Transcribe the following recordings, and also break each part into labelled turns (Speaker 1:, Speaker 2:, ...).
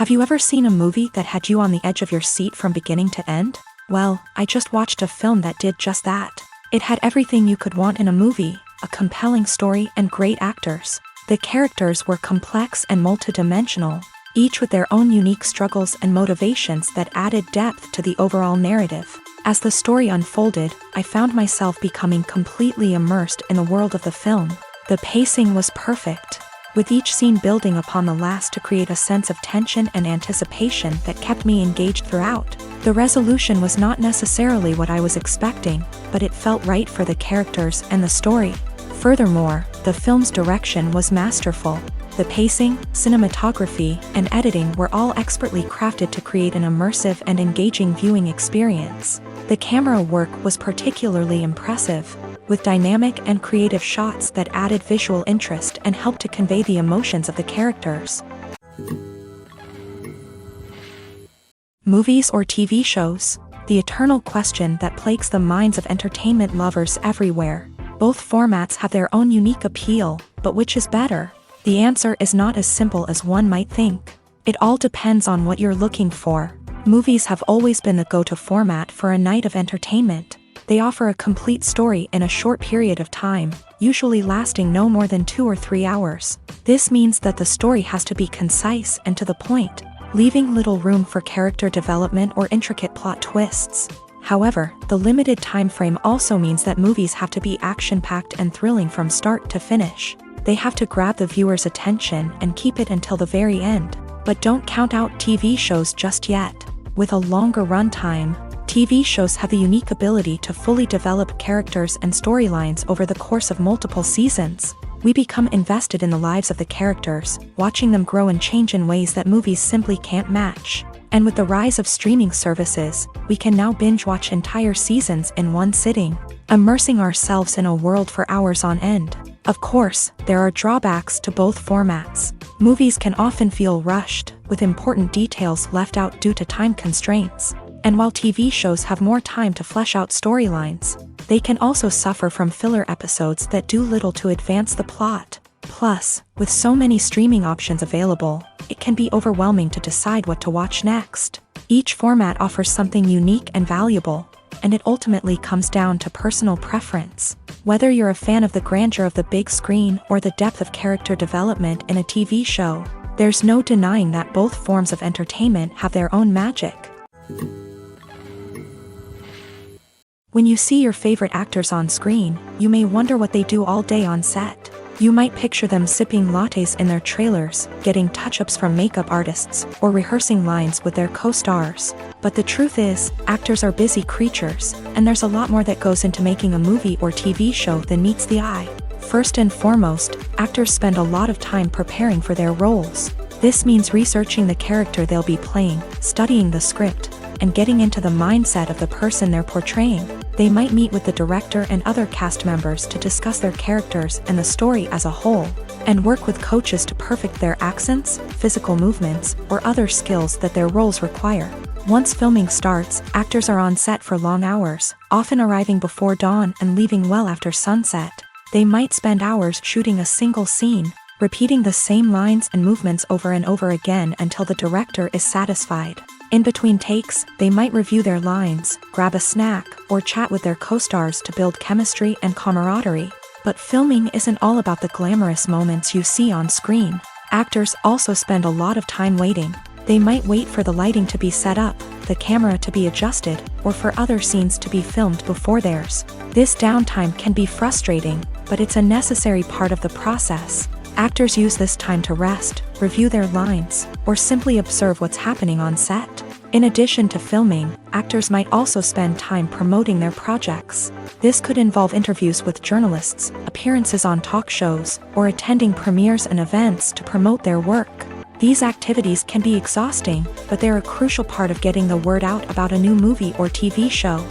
Speaker 1: Have you ever seen a movie that had you on the edge of your seat from beginning to end? Well, I just watched a film that did just that. It had everything you could want in a movie, a compelling story and great actors. The characters were complex and multidimensional, each with their own unique struggles and motivations that added depth to the overall narrative. As the story unfolded, I found myself becoming completely immersed in the world of the film. The pacing was perfect, with each scene building upon the last to create a sense of tension and anticipation that kept me engaged throughout. The resolution was not necessarily what I was expecting, but it felt right for the characters and the story. Furthermore, the film's direction was masterful. The pacing, cinematography, and editing were all expertly crafted to create an immersive and engaging viewing experience. The camera work was particularly impressive, with dynamic and creative shots that added visual interest and helped to convey the emotions of the characters. Movies or TV shows? The eternal question that plagues the minds of entertainment lovers everywhere. Both formats have their own unique appeal, but which is better? The answer is not as simple as one might think. It all depends on what you're looking for. Movies have always been the go-to format for a night of entertainment. They offer a complete story in a short period of time, usually lasting no more than 2 or 3 hours. This means that the story has to be concise and to the point, leaving little room for character development or intricate plot twists. However, the limited time frame also means that movies have to be action-packed and thrilling from start to finish. They have to grab the viewer's attention and keep it until the very end. But don't count out TV shows just yet. With a longer runtime, TV shows have the unique ability to fully develop characters and storylines over the course of multiple seasons. We become invested in the lives of the characters, watching them grow and change in ways that movies simply can't match. And with the rise of streaming services, we can now binge-watch entire seasons in one sitting, immersing ourselves in a world for hours on end. Of course, there are drawbacks to both formats. Movies can often feel rushed, with important details left out due to time constraints. And while TV shows have more time to flesh out storylines, they can also suffer from filler episodes that do little to advance the plot. Plus, with so many streaming options available, it can be overwhelming to decide what to watch next. Each format offers something unique and valuable, and it ultimately comes down to personal preference. Whether you're a fan of the grandeur of the big screen or the depth of character development in a TV show, there's no denying that both forms of entertainment have their own magic. When you see your favorite actors on screen, you may wonder what they do all day on set. You might picture them sipping lattes in their trailers, getting touch-ups from makeup artists, or rehearsing lines with their co-stars. But the truth is, actors are busy creatures, and there's a lot more that goes into making a movie or TV show than meets the eye. First and foremost, actors spend a lot of time preparing for their roles. This means researching the character they'll be playing, studying the script, and getting into the mindset of the person they're portraying. They might meet with the director and other cast members to discuss their characters and the story as a whole, and work with coaches to perfect their accents, physical movements, or other skills that their roles require. Once filming starts, actors are on set for long hours, often arriving before dawn and leaving well after sunset. They might spend hours shooting a single scene, repeating the same lines and movements over and over again until the director is satisfied. In between takes, they might review their lines, grab a snack, or chat with their co-stars to build chemistry and camaraderie. But filming isn't all about the glamorous moments you see on screen. Actors also spend a lot of time waiting. They might wait for the lighting to be set up, the camera to be adjusted, or for other scenes to be filmed before theirs. This downtime can be frustrating, but it's a necessary part of the process. Actors use this time to rest, review their lines, or simply observe what's happening on set. In addition to filming, actors might also spend time promoting their projects. This could involve interviews with journalists, appearances on talk shows, or attending premieres and events to promote their work. These activities can be exhausting, but they're a crucial part of getting the word out about a new movie or TV show.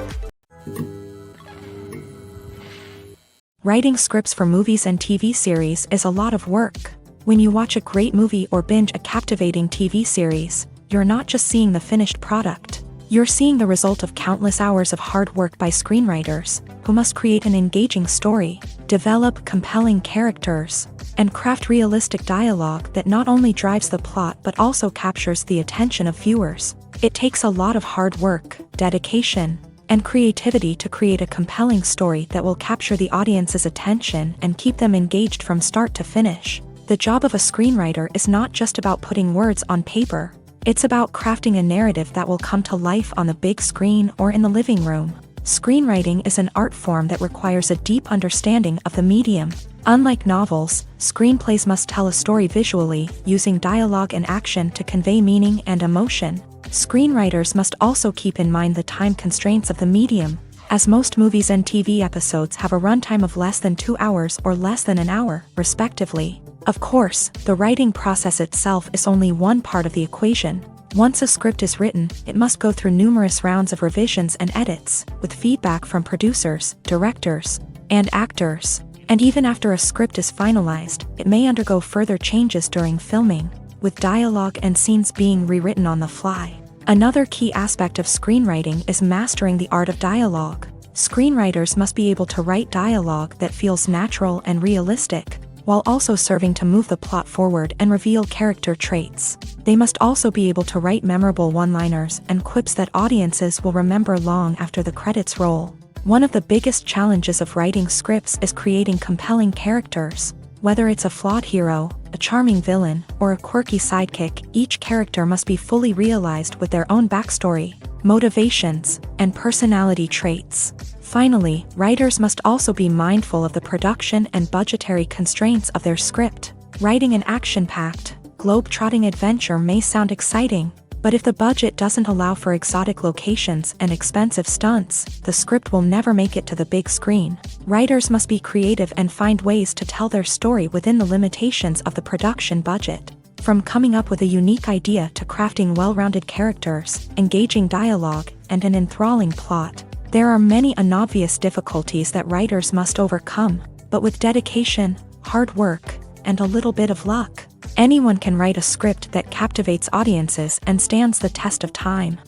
Speaker 1: Writing scripts for movies and TV series is a lot of work. When you watch a great movie or binge a captivating TV series, you're not just seeing the finished product. You're seeing the result of countless hours of hard work by screenwriters, who must create an engaging story, develop compelling characters, and craft realistic dialogue that not only drives the plot but also captures the attention of viewers. It takes a lot of hard work, dedication, and creativity to create a compelling story that will capture the audience's attention and keep them engaged from start to finish. The job of a screenwriter is not just about putting words on paper. It's about crafting a narrative that will come to life on the big screen or in the living room. Screenwriting is an art form that requires a deep understanding of the medium. Unlike novels, screenplays must tell a story visually, using dialogue and action to convey meaning and emotion. Screenwriters must also keep in mind the time constraints of the medium, as most movies and TV episodes have a runtime of less than 2 hours or less than an hour, respectively. Of course, the writing process itself is only one part of the equation. Once a script is written, it must go through numerous rounds of revisions and edits, with feedback from producers, directors, and actors. And even after a script is finalized, it may undergo further changes during filming, with dialogue and scenes being rewritten on the fly. Another key aspect of screenwriting is mastering the art of dialogue. Screenwriters must be able to write dialogue that feels natural and realistic, while also serving to move the plot forward and reveal character traits. They must also be able to write memorable one-liners and quips that audiences will remember long after the credits roll. One of the biggest challenges of writing scripts is creating compelling characters. Whether it's a flawed hero, a charming villain, or a quirky sidekick, each character must be fully realized with their own backstory, motivations, and personality traits. Finally, writers must also be mindful of the production and budgetary constraints of their script. Writing an action-packed, globe-trotting adventure may sound exciting, but if the budget doesn't allow for exotic locations and expensive stunts, the script will never make it to the big screen. Writers must be creative and find ways to tell their story within the limitations of the production budget. From coming up with a unique idea to crafting well-rounded characters, engaging dialogue, and an enthralling plot, there are many unobvious difficulties that writers must overcome, but with dedication, hard work, and a little bit of luck, anyone can write a script that captivates audiences and stands the test of time.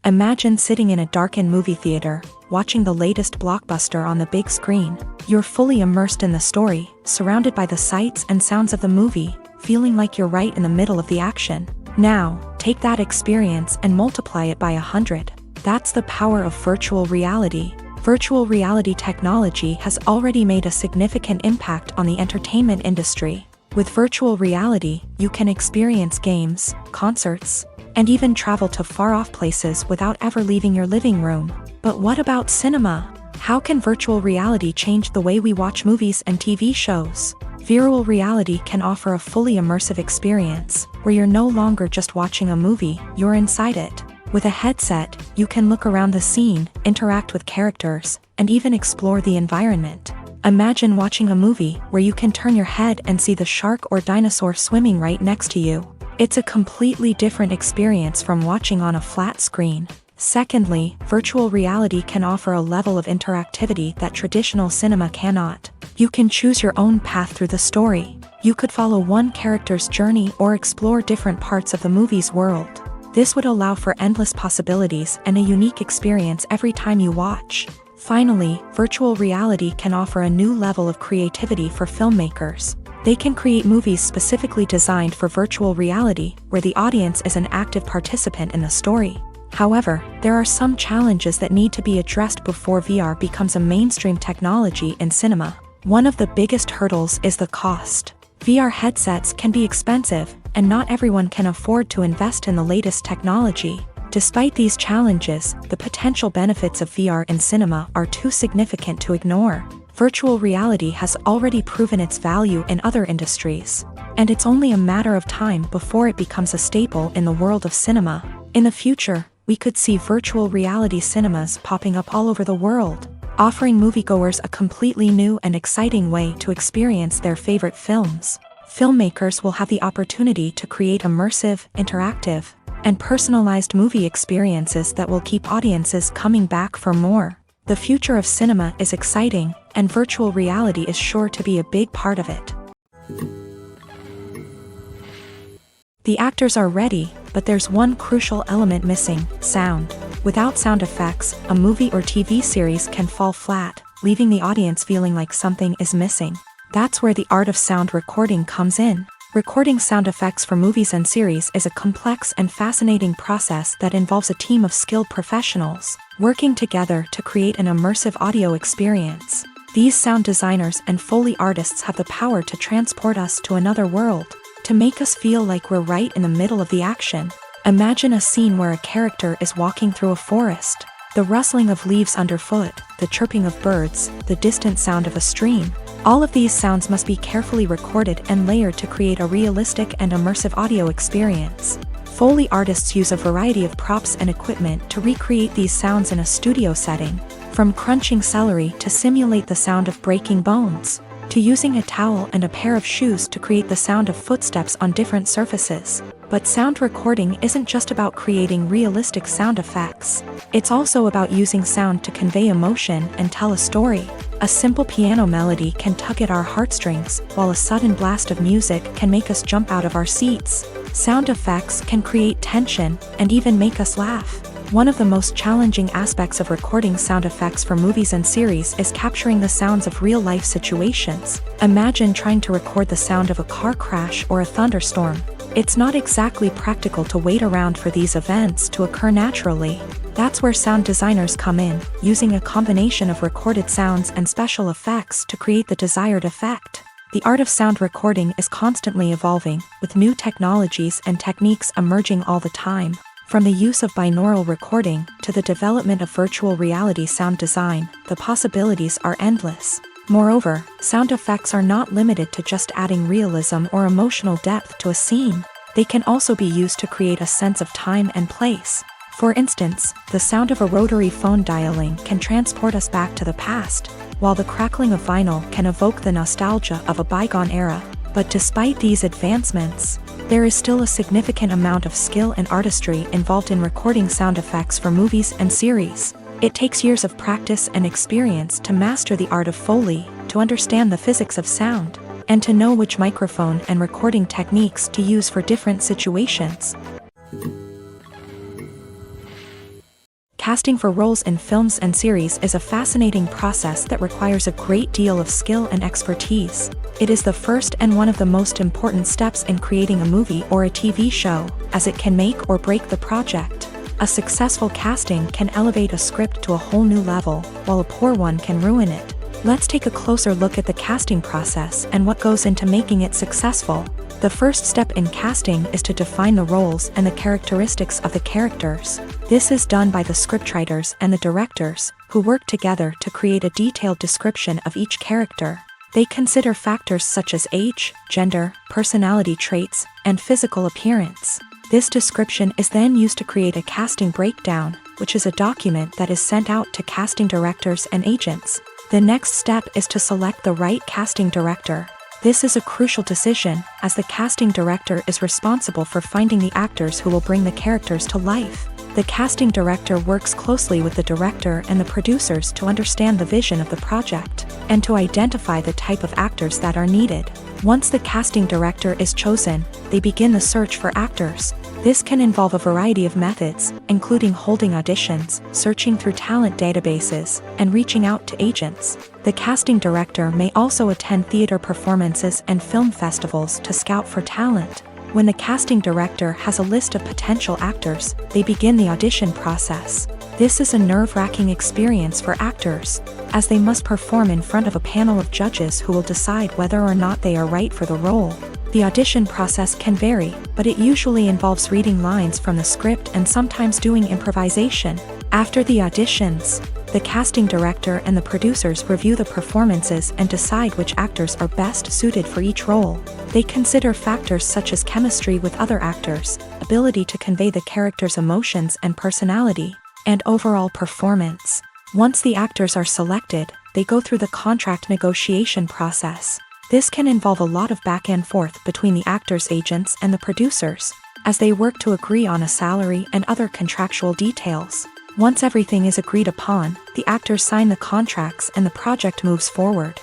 Speaker 1: Imagine sitting in a darkened movie theater, watching the latest blockbuster on the big screen. You're fully immersed in the story, surrounded by the sights and sounds of the movie, feeling like you're right in the middle of the action. Now, take that experience and multiply it by 100. That's the power of virtual reality. Virtual reality technology has already made a significant impact on the entertainment industry. With virtual reality, you can experience games, concerts, and even travel to far-off places without ever leaving your living room. But what about cinema? How can virtual reality change the way we watch movies and TV shows? Virtual reality can offer a fully immersive experience, where you're no longer just watching a movie, you're inside it. With a headset, you can look around the scene, interact with characters, and even explore the environment. Imagine watching a movie where you can turn your head and see the shark or dinosaur swimming right next to you. It's a completely different experience from watching on a flat screen. Secondly, virtual reality can offer a level of interactivity that traditional cinema cannot. You can choose your own path through the story. You could follow one character's journey or explore different parts of the movie's world. This would allow for endless possibilities and a unique experience every time you watch. Finally, virtual reality can offer a new level of creativity for filmmakers. They can create movies specifically designed for virtual reality, where the audience is an active participant in the story. However, there are some challenges that need to be addressed before VR becomes a mainstream technology in cinema. One of the biggest hurdles is the cost. VR headsets can be expensive, and not everyone can afford to invest in the latest technology. Despite these challenges, the potential benefits of VR in cinema are too significant to ignore. Virtual reality has already proven its value in other industries, and it's only a matter of time before it becomes a staple in the world of cinema. In the future, we could see virtual reality cinemas popping up all over the world, offering moviegoers a completely new and exciting way to experience their favorite films. Filmmakers will have the opportunity to create immersive, interactive, and personalized movie experiences that will keep audiences coming back for more. The future of cinema is exciting, and virtual reality is sure to be a big part of it. The actors are ready, but there's one crucial element missing: sound. Without sound effects, a movie or TV series can fall flat, leaving the audience feeling like something is missing. That's where the art of sound recording comes in. Recording sound effects for movies and series is a complex and fascinating process that involves a team of skilled professionals working together to create an immersive audio experience. These sound designers and Foley artists have the power to transport us to another world, to make us feel like we're right in the middle of the action. Imagine a scene where a character is walking through a forest. The rustling of leaves underfoot, the chirping of birds, the distant sound of a stream. All of these sounds must be carefully recorded and layered to create a realistic and immersive audio experience. Foley artists use a variety of props and equipment to recreate these sounds in a studio setting, from crunching celery to simulate the sound of breaking bones, to using a towel and a pair of shoes to create the sound of footsteps on different surfaces. But sound recording isn't just about creating realistic sound effects. It's also about using sound to convey emotion and tell a story. A simple piano melody can tug at our heartstrings, while a sudden blast of music can make us jump out of our seats. Sound effects can create tension and even make us laugh. One of the most challenging aspects of recording sound effects for movies and series is capturing the sounds of real-life situations. Imagine trying to record the sound of a car crash or a thunderstorm. It's not exactly practical to wait around for these events to occur naturally. That's where sound designers come in, using a combination of recorded sounds and special effects to create the desired effect. The art of sound recording is constantly evolving, with new technologies and techniques emerging all the time. From the use of binaural recording to the development of virtual reality sound design, the possibilities are endless. Moreover, sound effects are not limited to just adding realism or emotional depth to a scene. They can also be used to create a sense of time and place. For instance, the sound of a rotary phone dialing can transport us back to the past, while the crackling of vinyl can evoke the nostalgia of a bygone era. But despite these advancements, there is still a significant amount of skill and artistry involved in recording sound effects for movies and series. It takes years of practice and experience to master the art of Foley, to understand the physics of sound, and to know which microphone and recording techniques to use for different situations. Casting for roles in films and series is a fascinating process that requires a great deal of skill and expertise. It is the first and one of the most important steps in creating a movie or a TV show, as it can make or break the project. A successful casting can elevate a script to a whole new level, while a poor one can ruin it. Let's take a closer look at the casting process and what goes into making it successful. The first step in casting is to define the roles and the characteristics of the characters. This is done by the scriptwriters and the directors, who work together to create a detailed description of each character. They consider factors such as age, gender, personality traits, and physical appearance. This description is then used to create a casting breakdown, which is a document that is sent out to casting directors and agents. The next step is to select the right casting director. This is a crucial decision, as the casting director is responsible for finding the actors who will bring the characters to life. The casting director works closely with the director and the producers to understand the vision of the project, and to identify the type of actors that are needed. Once the casting director is chosen, they begin the search for actors. This can involve a variety of methods, including holding auditions, searching through talent databases, and reaching out to agents. The casting director may also attend theater performances and film festivals to scout for talent. When the casting director has a list of potential actors, they begin the audition process. This is a nerve-wracking experience for actors, as they must perform in front of a panel of judges who will decide whether or not they are right for the role. The audition process can vary, but it usually involves reading lines from the script and sometimes doing improvisation. After the auditions, the casting director and the producers review the performances and decide which actors are best suited for each role. They consider factors such as chemistry with other actors, ability to convey the character's emotions and personality, and overall performance. Once the actors are selected, they go through the contract negotiation process. This can involve a lot of back and forth between the actors' agents and the producers, as they work to agree on a salary and other contractual details. Once everything is agreed upon, the actors sign the contracts and the project moves forward.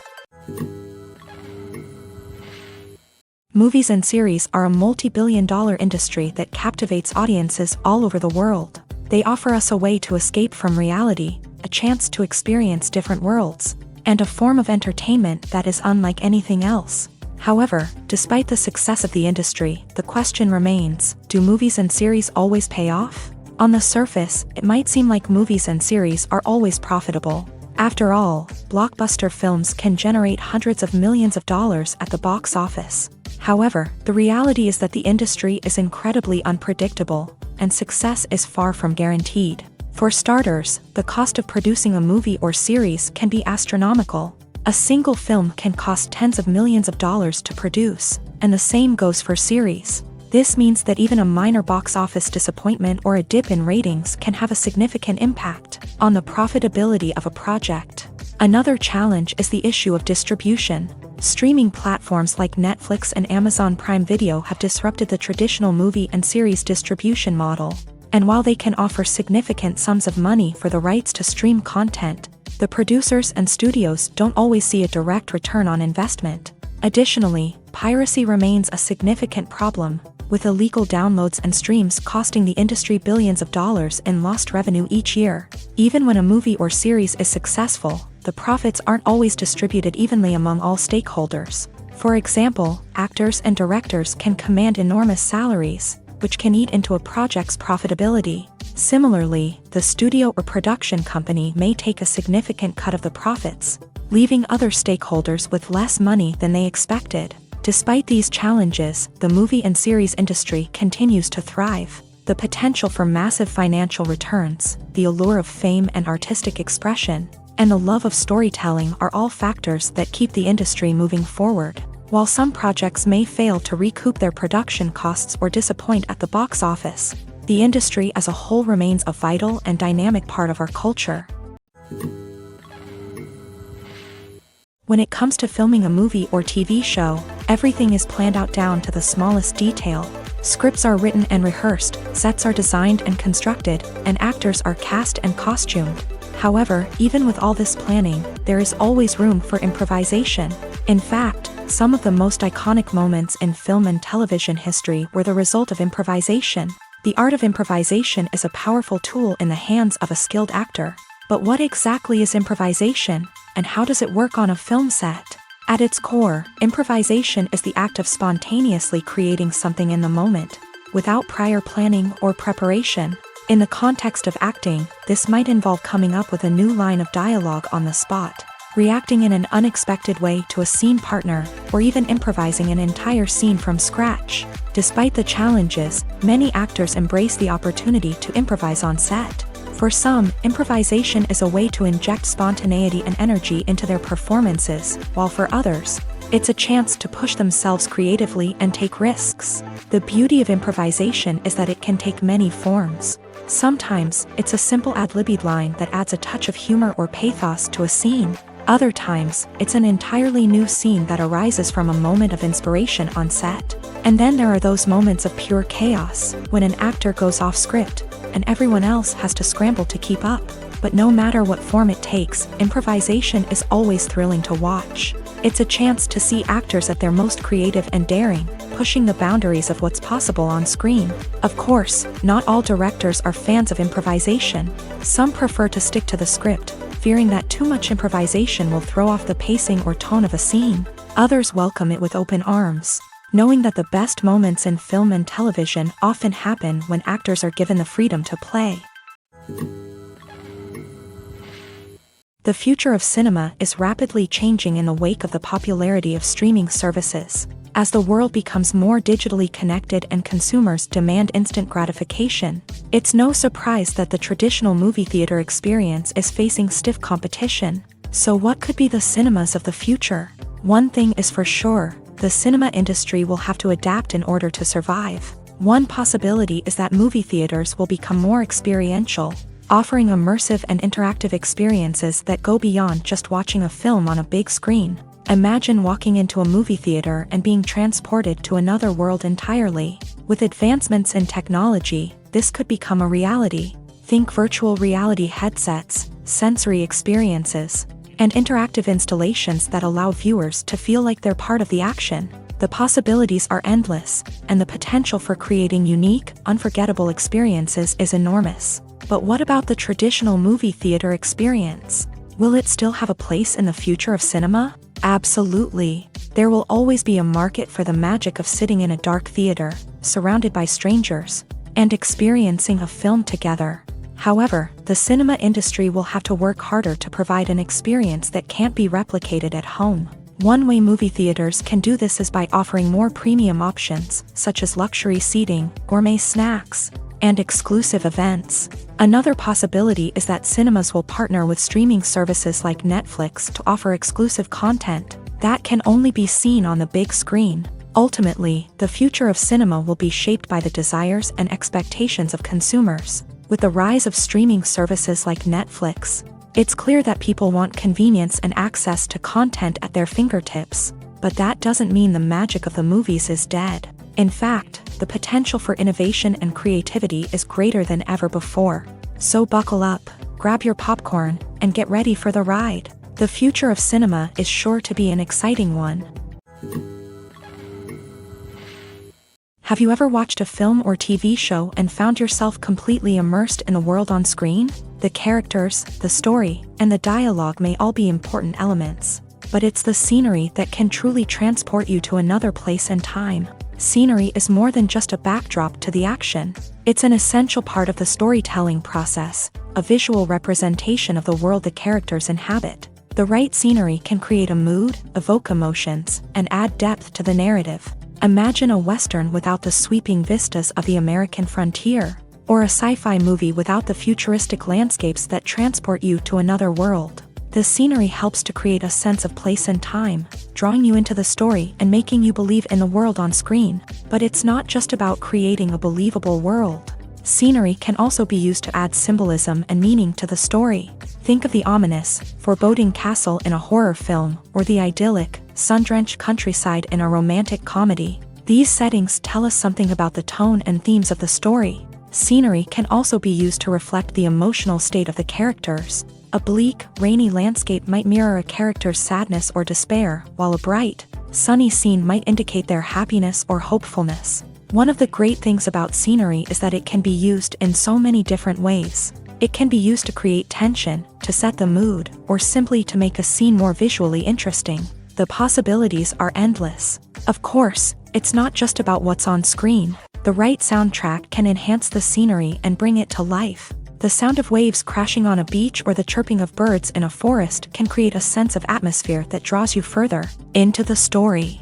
Speaker 1: Movies and series are a multi-billion-dollar industry that captivates audiences all over the world. They offer us a way to escape from reality, a chance to experience different worlds, and a form of entertainment that is unlike anything else. However, despite the success of the industry, the question remains, do movies and series always pay off? On the surface, it might seem like movies and series are always profitable. After all, blockbuster films can generate hundreds of millions of dollars at the box office. However, the reality is that the industry is incredibly unpredictable, and success is far from guaranteed. For starters, the cost of producing a movie or series can be astronomical. A single film can cost tens of millions of dollars to produce, and the same goes for series. This means that even a minor box office disappointment or a dip in ratings can have a significant impact on the profitability of a project. Another challenge is the issue of distribution. Streaming platforms like Netflix and Amazon Prime Video have disrupted the traditional movie and series distribution model. And while they can offer significant sums of money for the rights to stream content, the producers and studios don't always see a direct return on investment. Additionally, piracy remains a significant problem, with illegal downloads and streams costing the industry billions of dollars in lost revenue each year. Even when a movie or series is successful, the profits aren't always distributed evenly among all stakeholders. For example, actors and directors can command enormous salaries, which can eat into a project's profitability. Similarly, the studio or production company may take a significant cut of the profits, leaving other stakeholders with less money than they expected. Despite these challenges, the movie and series industry continues to thrive. The potential for massive financial returns, the allure of fame and artistic expression, and the love of storytelling are all factors that keep the industry moving forward. While some projects may fail to recoup their production costs or disappoint at the box office, the industry as a whole remains a vital and dynamic part of our culture. When it comes to filming a movie or TV show, everything is planned out down to the smallest detail. Scripts are written and rehearsed, sets are designed and constructed, and actors are cast and costumed. However, even with all this planning, there is always room for improvisation. In fact, some of the most iconic moments in film and television history were the result of improvisation. The art of improvisation is a powerful tool in the hands of a skilled actor. But what exactly is improvisation, and how does it work on a film set? At its core, improvisation is the act of spontaneously creating something in the moment, without prior planning or preparation. In the context of acting, this might involve coming up with a new line of dialogue on the spot, reacting in an unexpected way to a scene partner, or even improvising an entire scene from scratch. Despite the challenges, many actors embrace the opportunity to improvise on set. For some, improvisation is a way to inject spontaneity and energy into their performances, while for others, it's a chance to push themselves creatively and take risks. The beauty of improvisation is that it can take many forms. Sometimes, it's a simple ad-libbed line that adds a touch of humor or pathos to a scene. Other times, it's an entirely new scene that arises from a moment of inspiration on set. And then there are those moments of pure chaos, when an actor goes off script, and everyone else has to scramble to keep up. But no matter what form it takes, improvisation is always thrilling to watch. It's a chance to see actors at their most creative and daring, pushing the boundaries of what's possible on screen. Of course, not all directors are fans of improvisation. Some prefer to stick to the script, fearing that too much improvisation will throw off the pacing or tone of a scene. Others welcome it with open arms, knowing that the best moments in film and television often happen when actors are given the freedom to play. The future of cinema is rapidly changing in the wake of the popularity of streaming services. As the world becomes more digitally connected and consumers demand instant gratification, it's no surprise that the traditional movie theater experience is facing stiff competition. So what could be the cinemas of the future? One thing is for sure, the cinema industry will have to adapt in order to survive. One possibility is that movie theaters will become more experiential, offering immersive and interactive experiences that go beyond just watching a film on a big screen. Imagine walking into a movie theater and being transported to another world entirely. With advancements in technology, this could become a reality. Think virtual reality headsets, sensory experiences, and interactive installations that allow viewers to feel like they're part of the action. The possibilities are endless, and the potential for creating unique, unforgettable experiences is enormous. But what about the traditional movie theater experience? Will it still have a place in the future of cinema? Absolutely. There will always be a market for the magic of sitting in a dark theater, surrounded by strangers, and experiencing a film together. However, the cinema industry will have to work harder to provide an experience that can't be replicated at home. One way movie theaters can do this is by offering more premium options, such as luxury seating, gourmet snacks, and exclusive events. Another possibility is that cinemas will partner with streaming services like Netflix to offer exclusive content that can only be seen on the big screen. Ultimately, the future of cinema will be shaped by the desires and expectations of consumers. With the rise of streaming services like Netflix, it's clear that people want convenience and access to content at their fingertips. But that doesn't mean the magic of the movies is dead. In fact, the potential for innovation and creativity is greater than ever before. So buckle up, grab your popcorn, and get ready for the ride. The future of cinema is sure to be an exciting one. Have you ever watched a film or TV show and found yourself completely immersed in the world on screen? The characters, the story, and the dialogue may all be important elements, but it's the scenery that can truly transport you to another place and time. Scenery is more than just a backdrop to the action. It's an essential part of the storytelling process, a visual representation of the world the characters inhabit. The right scenery can create a mood, evoke emotions, and add depth to the narrative. Imagine a Western without the sweeping vistas of the American frontier, or a sci-fi movie without the futuristic landscapes that transport you to another world. The scenery helps to create a sense of place and time, drawing you into the story and making you believe in the world on screen. But it's not just about creating a believable world. Scenery can also be used to add symbolism and meaning to the story. Think of the ominous, foreboding castle in a horror film, or the idyllic, sun-drenched countryside in a romantic comedy. These settings tell us something about the tone and themes of the story. Scenery can also be used to reflect the emotional state of the characters. A bleak, rainy landscape might mirror a character's sadness or despair, while a bright, sunny scene might indicate their happiness or hopefulness. One of the great things about scenery is that it can be used in so many different ways. It can be used to create tension, to set the mood, or simply to make a scene more visually interesting. The possibilities are endless. Of course, it's not just about what's on screen. The right soundtrack can enhance the scenery and bring it to life. The sound of waves crashing on a beach or the chirping of birds in a forest can create a sense of atmosphere that draws you further into the story.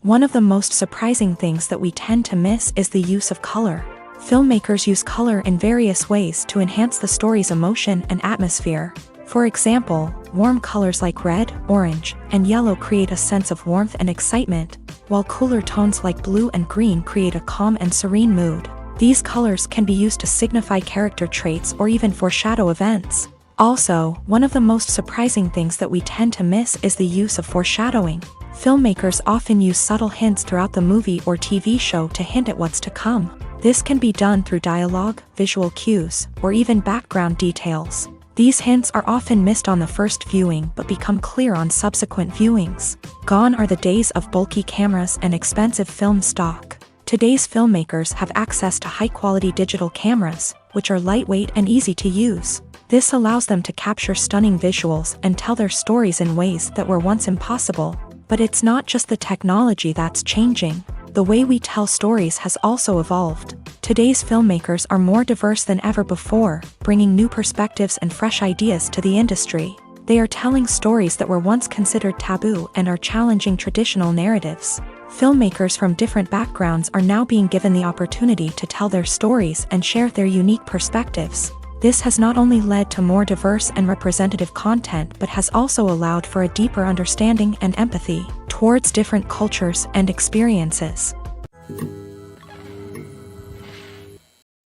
Speaker 1: One of the most surprising things that we tend to miss is the use of color. Filmmakers use color in various ways to enhance the story's emotion and atmosphere. For example, warm colors like red, orange, and yellow create a sense of warmth and excitement, while cooler tones like blue and green create a calm and serene mood. These colors can be used to signify character traits or even foreshadow events. Also, one of the most surprising things that we tend to miss is the use of foreshadowing. Filmmakers often use subtle hints throughout the movie or TV show to hint at what's to come. This can be done through dialogue, visual cues, or even background details. These hints are often missed on the first viewing but become clear on subsequent viewings. Gone are the days of bulky cameras and expensive film stock. Today's filmmakers have access to high-quality digital cameras, which are lightweight and easy to use. This allows them to capture stunning visuals and tell their stories in ways that were once impossible. But it's not just the technology that's changing. The way we tell stories has also evolved. Today's filmmakers are more diverse than ever before, bringing new perspectives and fresh ideas to the industry. They are telling stories that were once considered taboo and are challenging traditional narratives. Filmmakers from different backgrounds are now being given the opportunity to tell their stories and share their unique perspectives. This has not only led to more diverse and representative content but has also allowed for a deeper understanding and empathy towards different cultures and experiences.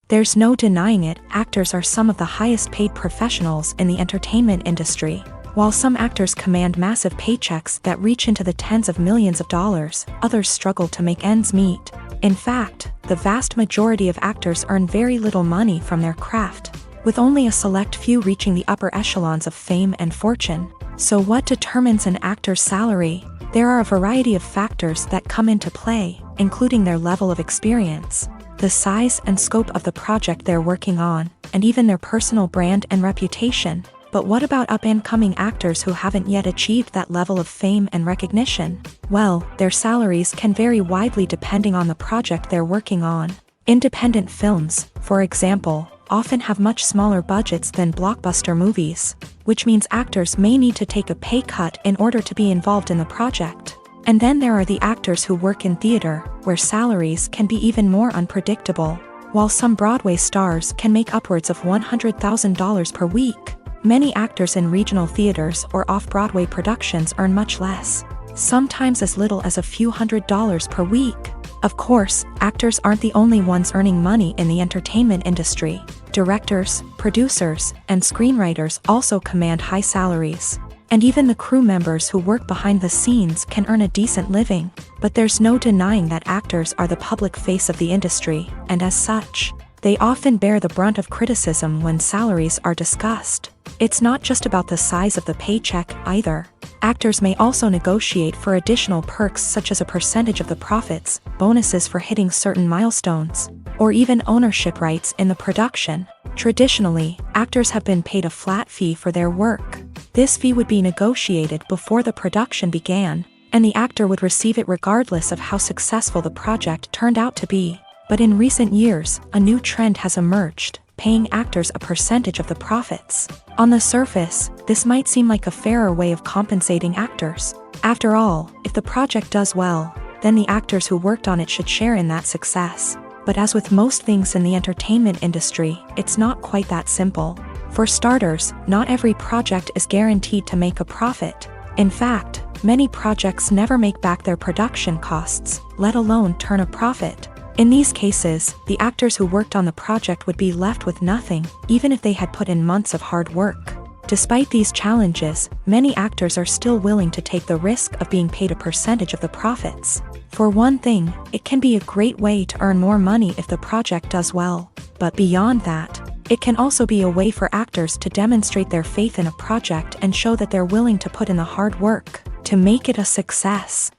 Speaker 1: There's no denying it, actors are some of the highest paid professionals in the entertainment industry. While some actors command massive paychecks that reach into the tens of millions of dollars, others struggle to make ends meet. In fact, the vast majority of actors earn very little money from their craft. with only a select few reaching the upper echelons of fame and fortune. So what determines an actor's salary? There are a variety of factors that come into play, including their level of experience, the size and scope of the project they're working on, and even their personal brand and reputation. But what about up-and-coming actors who haven't yet achieved that level of fame and recognition? Well, their salaries can vary widely depending on the project they're working on. Independent films, for example, often have much smaller budgets than blockbuster movies, which means actors may need to take a pay cut in order to be involved in the project. And then there are the actors who work in theater, where salaries can be even more unpredictable. While some Broadway stars can make upwards of $100,000 per week, many actors in regional theaters or off-Broadway productions earn much less, sometimes as little as a few $100s per week. Of course, actors aren't the only ones earning money in the entertainment industry. Directors, producers, and screenwriters also command high salaries. And even the crew members who work behind the scenes can earn a decent living. But there's no denying that actors are the public face of the industry, and as such, they often bear the brunt of criticism when salaries are discussed. It's not just about the size of the paycheck, either. Actors may also negotiate for additional perks such as a percentage of the profits, bonuses for hitting certain milestones, or even ownership rights in the production. Traditionally, actors have been paid a flat fee for their work. This fee would be negotiated before the production began, and the actor would receive it regardless of how successful the project turned out to be. But in recent years, a new trend has emerged, paying actors a percentage of the profits. On the surface, this might seem like a fairer way of compensating actors. After all, if the project does well, then the actors who worked on it should share in that success. But as with most things in the entertainment industry, it's not quite that simple. For starters, not every project is guaranteed to make a profit. In fact, many projects never make back their production costs, let alone turn a profit. In these cases, the actors who worked on the project would be left with nothing, even if they had put in months of hard work. Despite these challenges, many actors are still willing to take the risk of being paid a percentage of the profits. For one thing, it can be a great way to earn more money if the project does well. But beyond that, it can also be a way for actors to demonstrate their faith in a project and show that they're willing to put in the hard work to make it a success.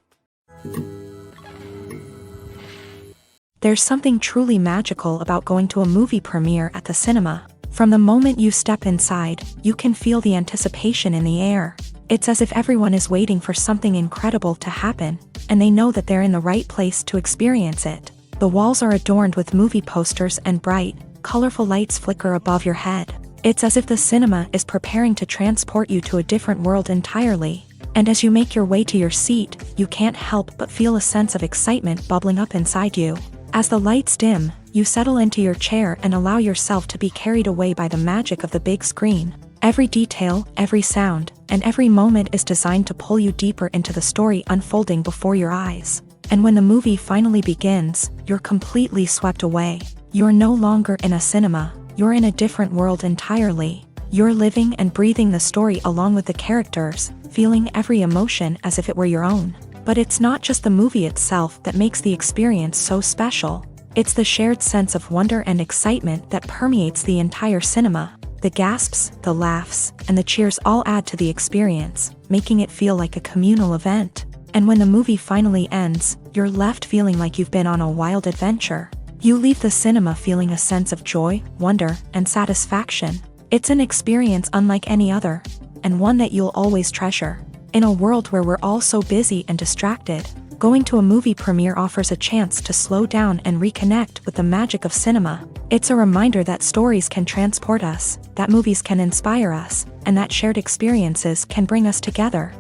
Speaker 1: There's something truly magical about going to a movie premiere at the cinema. From the moment you step inside, you can feel the anticipation in the air. It's as if everyone is waiting for something incredible to happen, and they know that they're in the right place to experience it. The walls are adorned with movie posters and bright, colorful lights flicker above your head. It's as if the cinema is preparing to transport you to a different world entirely. And as you make your way to your seat, you can't help but feel a sense of excitement bubbling up inside you. As the lights dim, you settle into your chair and allow yourself to be carried away by the magic of the big screen. Every detail, every sound, and every moment is designed to pull you deeper into the story unfolding before your eyes. And when the movie finally begins, you're completely swept away. You're no longer in a cinema, you're in a different world entirely. You're living and breathing the story along with the characters, feeling every emotion as if it were your own. But it's not just the movie itself that makes the experience so special. It's the shared sense of wonder and excitement that permeates the entire cinema. The gasps, the laughs, and the cheers all add to the experience, making it feel like a communal event. And when the movie finally ends, you're left feeling like you've been on a wild adventure. You leave the cinema feeling a sense of joy, wonder, and satisfaction. It's an experience unlike any other, and one that you'll always treasure. In a world where we're all so busy and distracted, going to a movie premiere offers a chance to slow down and reconnect with the magic of cinema. It's a reminder that stories can transport us, that movies can inspire us, and that shared experiences can bring us together.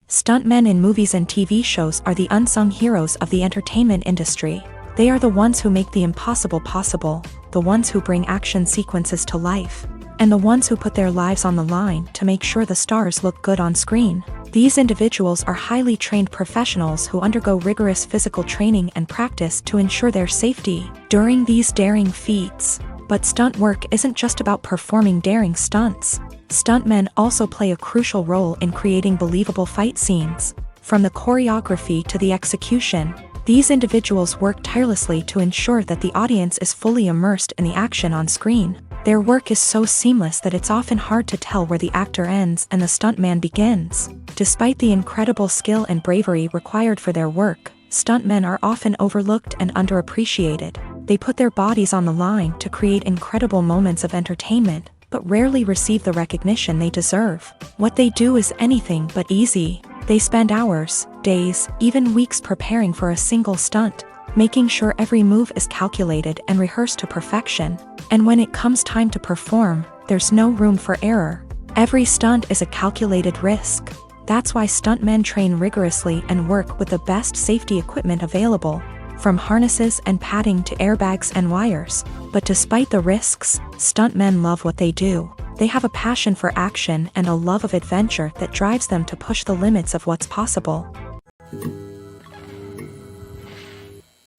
Speaker 1: Stuntmen in movies and TV shows are the unsung heroes of the entertainment industry. They are the ones who make the impossible possible, the ones who bring action sequences to life, and the ones who put their lives on the line to make sure the stars look good on screen. These individuals are highly trained professionals who undergo rigorous physical training and practice to ensure their safety during these daring feats. But stunt work isn't just about performing daring stunts. Stuntmen also play a crucial role in creating believable fight scenes. From the choreography to the execution, These individuals work tirelessly to ensure that the audience is fully immersed in the action on screen. Their work is so seamless that it's often hard to tell where the actor ends and the stuntman begins. Despite the incredible skill and bravery required for their work, stuntmen are often overlooked and underappreciated. They put their bodies on the line to create incredible moments of entertainment, but rarely receive the recognition they deserve. What they do is anything but easy. They spend hours, days, even weeks preparing for a single stunt, making sure every move is calculated and rehearsed to perfection. And when it comes time to perform, there's no room for error. Every stunt is a calculated risk. That's why stuntmen train rigorously and work with the best safety equipment available, from harnesses and padding to airbags and wires. But despite the risks, stuntmen love what they do. They have a passion for action and a love of adventure that drives them to push the limits of what's possible.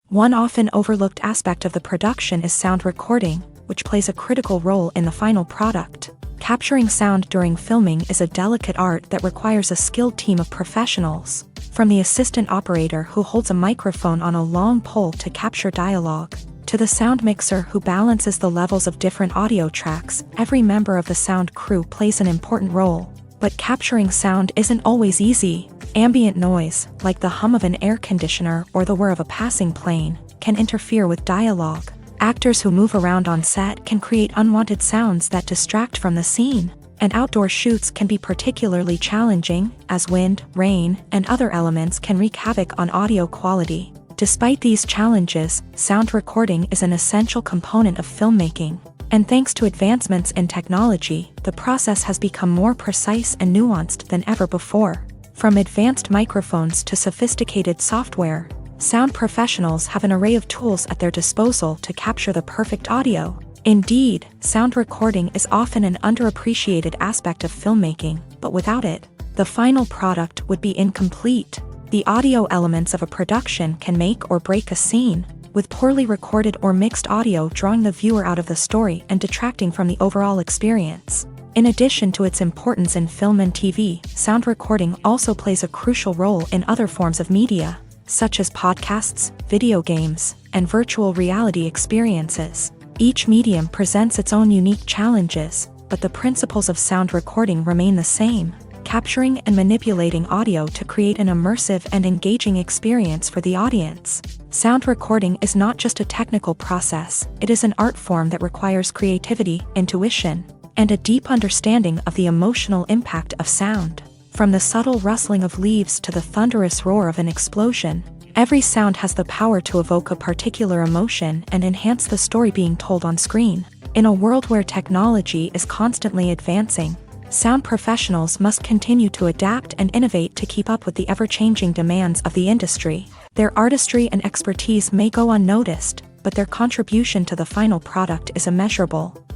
Speaker 1: One often overlooked aspect of the production is sound recording, which plays a critical role in the final product. Capturing sound during filming is a delicate art that requires a skilled team of professionals, from the assistant operator who holds a microphone on a long pole to capture dialogue, to the sound mixer who balances the levels of different audio tracks. Every member of the sound crew plays an important role. But capturing sound isn't always easy. Ambient noise, like the hum of an air conditioner or the whir of a passing plane, can interfere with dialogue. Actors who move around on set can create unwanted sounds that distract from the scene. And outdoor shoots can be particularly challenging, as wind, rain, and other elements can wreak havoc on audio quality. Despite these challenges, sound recording is an essential component of filmmaking. And thanks to advancements in technology, the process has become more precise and nuanced than ever before. From advanced microphones to sophisticated software, sound professionals have an array of tools at their disposal to capture the perfect audio. Indeed, sound recording is often an underappreciated aspect of filmmaking, but without it, the final product would be incomplete. The audio elements of a production can make or break a scene, with poorly recorded or mixed audio drawing the viewer out of the story and detracting from the overall experience. In addition to its importance in film and TV, sound recording also plays a crucial role in other forms of media, such as podcasts, video games, and virtual reality experiences. Each medium presents its own unique challenges, but the principles of sound recording remain the same: capturing and manipulating audio to create an immersive and engaging experience for the audience. Sound recording is not just a technical process, it is an art form that requires creativity, intuition, and a deep understanding of the emotional impact of sound. From the subtle rustling of leaves to the thunderous roar of an explosion, every sound has the power to evoke a particular emotion and enhance the story being told on screen. In a world where technology is constantly advancing, sound professionals must continue to adapt and innovate to keep up with the ever-changing demands of the industry. Their artistry and expertise may go unnoticed, but their contribution to the final product is immeasurable.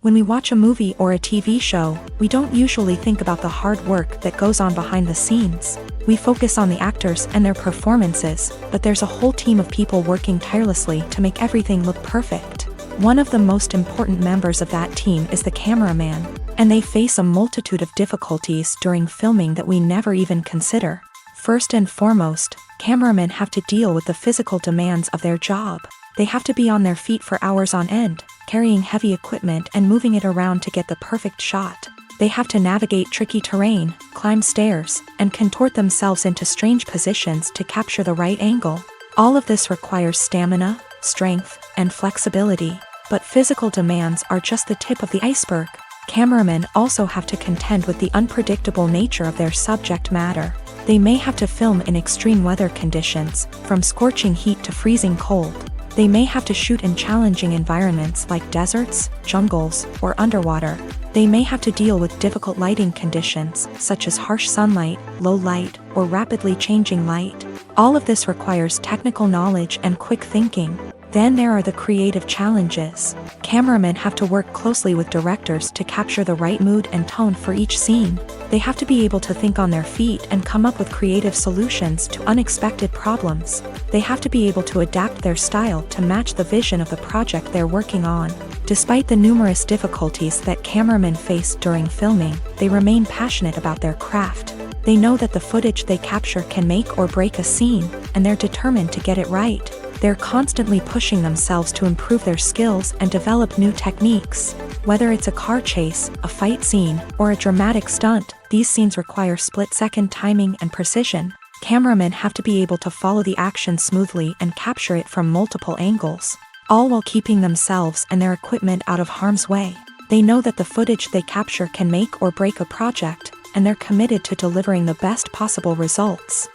Speaker 1: When we watch a movie or a TV show, we don't usually think about the hard work that goes on behind the scenes. We focus on the actors and their performances, but there's a whole team of people working tirelessly to make everything look perfect. One of the most important members of that team is the cameraman, and they face a multitude of difficulties during filming that we never even consider. First and foremost, cameramen have to deal with the physical demands of their job. They have to be on their feet for hours on end, carrying heavy equipment and moving it around to get the perfect shot. They have to navigate tricky terrain, climb stairs, and contort themselves into strange positions to capture the right angle. All of this requires stamina, strength, and flexibility. But physical demands are just the tip of the iceberg. Cameramen also have to contend with the unpredictable nature of their subject matter. They may have to film in extreme weather conditions, from scorching heat to freezing cold. They may have to shoot in challenging environments like deserts, jungles, or underwater. They may have to deal with difficult lighting conditions, such as harsh sunlight, low light, or rapidly changing light. All of this requires technical knowledge and quick thinking. Then there are the creative challenges. Cameramen have to work closely with directors to capture the right mood and tone for each scene. They have to be able to think on their feet and come up with creative solutions to unexpected problems. They have to be able to adapt their style to match the vision of the project they're working on. Despite the numerous difficulties that cameramen face during filming, they remain passionate about their craft. They know that the footage they capture can make or break a scene, and they're determined to get it right. They're constantly pushing themselves to improve their skills and develop new techniques. Whether it's a car chase, a fight scene, or a dramatic stunt, these scenes require split-second timing and precision. Cameramen have to be able to follow the action smoothly and capture it from multiple angles, all while keeping themselves and their equipment out of harm's way. They know that the footage they capture can make or break a project, and they're committed to delivering the best possible results.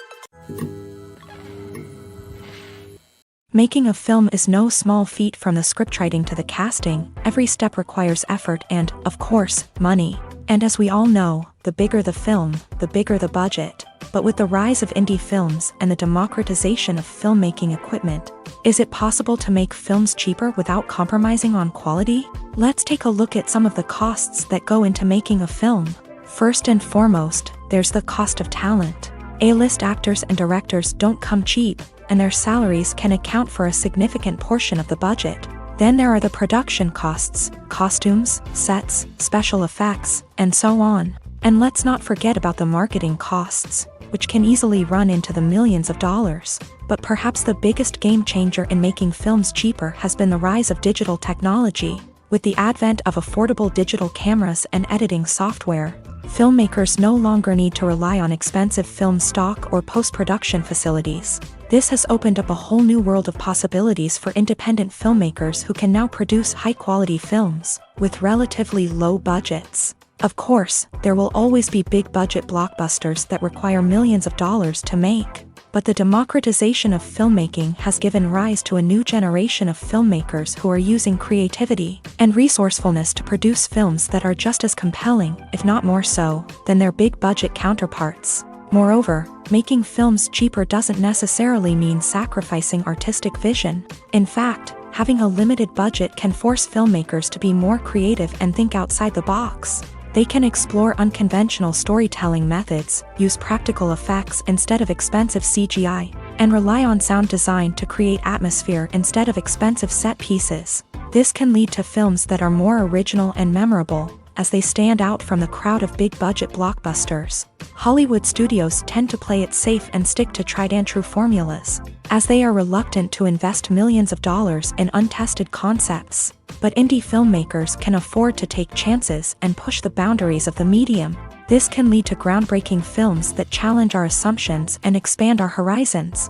Speaker 1: Making a film is no small feat. From the scriptwriting to the casting, every step requires effort and, of course, money. And as we all know, the bigger the film, the bigger the budget. But with the rise of indie films and the democratization of filmmaking equipment, is it possible to make films cheaper without compromising on quality? Let's take a look at some of the costs that go into making a film. First and foremost, there's the cost of talent. A-list actors and directors don't come cheap, and their salaries can account for a significant portion of the budget. Then there are the production costs, costumes, sets, special effects, and so on. And let's not forget about the marketing costs, which can easily run into the millions of dollars. But perhaps the biggest game changer in making films cheaper has been the rise of digital technology. With the advent of affordable digital cameras and editing software, filmmakers no longer need to rely on expensive film stock or post-production facilities. This has opened up a whole new world of possibilities for independent filmmakers who can now produce high-quality films with relatively low budgets. Of course, there will always be big-budget blockbusters that require millions of dollars to make. But the democratization of filmmaking has given rise to a new generation of filmmakers who are using creativity and resourcefulness to produce films that are just as compelling, if not more so, than their big-budget counterparts. Moreover, making films cheaper doesn't necessarily mean sacrificing artistic vision. In fact, having a limited budget can force filmmakers to be more creative and think outside the box. They can explore unconventional storytelling methods, use practical effects instead of expensive CGI, and rely on sound design to create atmosphere instead of expensive set pieces. This can lead to films that are more original and memorable, as they stand out from the crowd of big-budget blockbusters. Hollywood studios tend to play it safe and stick to tried-and-true formulas, as they are reluctant to invest millions of dollars in untested concepts. But indie filmmakers can afford to take chances and push the boundaries of the medium. This can lead to groundbreaking films that challenge our assumptions and expand our horizons.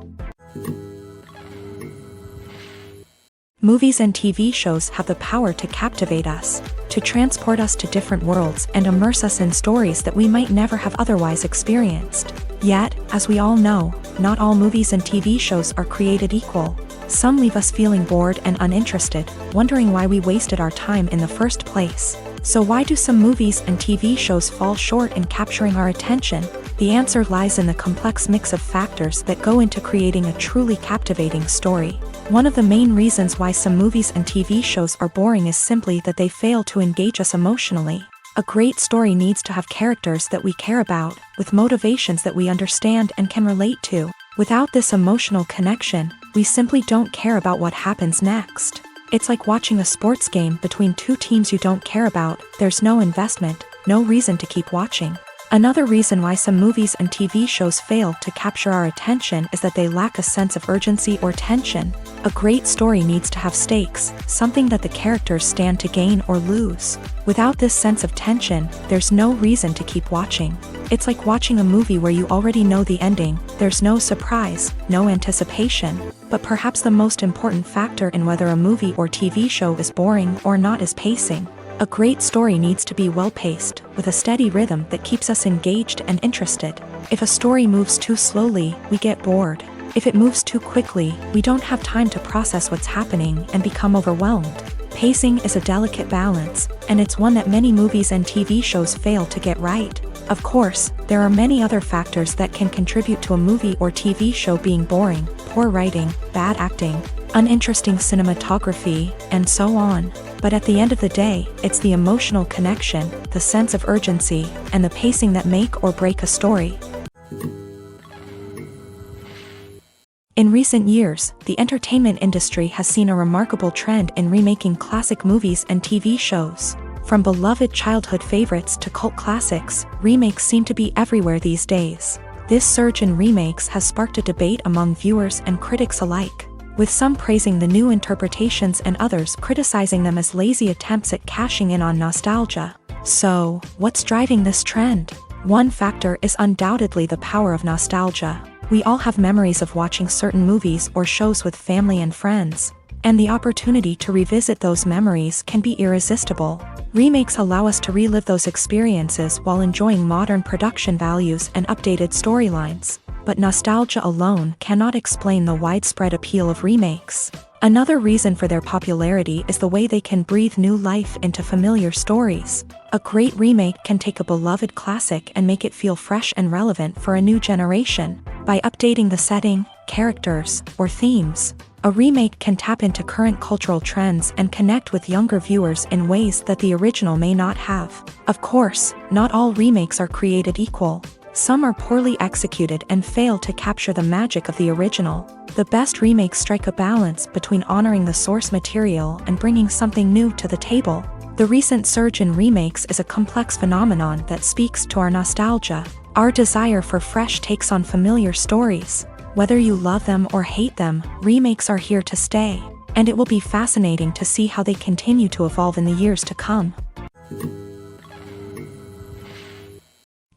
Speaker 1: Movies and TV shows have the power to captivate us, to transport us to different worlds and immerse us in stories that we might never have otherwise experienced. Yet, as we all know, not all movies and TV shows are created equal. Some leave us feeling bored and uninterested, wondering why we wasted our time in the first place. So why do some movies and TV shows fall short in capturing our attention? The answer lies in the complex mix of factors that go into creating a truly captivating story. One of the main reasons why some movies and TV shows are boring is simply that they fail to engage us emotionally. A great story needs to have characters that we care about, with motivations that we understand and can relate to. Without this emotional connection, we simply don't care about what happens next. It's like watching a sports game between two teams you don't care about. There's no investment, no reason to keep watching. Another reason why some movies and TV shows fail to capture our attention is that they lack a sense of urgency or tension. A great story needs to have stakes, something that the characters stand to gain or lose. Without this sense of tension, there's no reason to keep watching. It's like watching a movie where you already know the ending. There's no surprise, no anticipation. But perhaps the most important factor in whether a movie or TV show is boring or not is pacing. A great story needs to be well-paced, with a steady rhythm that keeps us engaged and interested. If a story moves too slowly, we get bored. If it moves too quickly, we don't have time to process what's happening and become overwhelmed. Pacing is a delicate balance, and it's one that many movies and TV shows fail to get right. Of course, there are many other factors that can contribute to a movie or TV show being boring: poor writing, bad acting, uninteresting cinematography, and so on. But at the end of the day, it's the emotional connection, the sense of urgency, and the pacing that make or break a story. In recent years, the entertainment industry has seen a remarkable trend in remaking classic movies and TV shows. From beloved childhood favorites to cult classics, remakes seem to be everywhere these days. This surge in remakes has sparked a debate among viewers and critics alike, with some praising the new interpretations and others criticizing them as lazy attempts at cashing in on nostalgia. So, what's driving this trend? One factor is undoubtedly the power of nostalgia. We all have memories of watching certain movies or shows with family and friends, and the opportunity to revisit those memories can be irresistible. Remakes allow us to relive those experiences while enjoying modern production values and updated storylines. But nostalgia alone cannot explain the widespread appeal of remakes. Another reason for their popularity is the way they can breathe new life into familiar stories. A great remake can take a beloved classic and make it feel fresh and relevant for a new generation. By updating the setting, characters, or themes, a remake can tap into current cultural trends and connect with younger viewers in ways that the original may not have. Of course, not all remakes are created equal. Some are poorly executed and fail to capture the magic of the original. The best remakes strike a balance between honoring the source material and bringing something new to the table. The recent surge in remakes is a complex phenomenon that speaks to our nostalgia, our desire for fresh takes on familiar stories. Whether you love them or hate them, remakes are here to stay, and it will be fascinating to see how they continue to evolve in the years to come.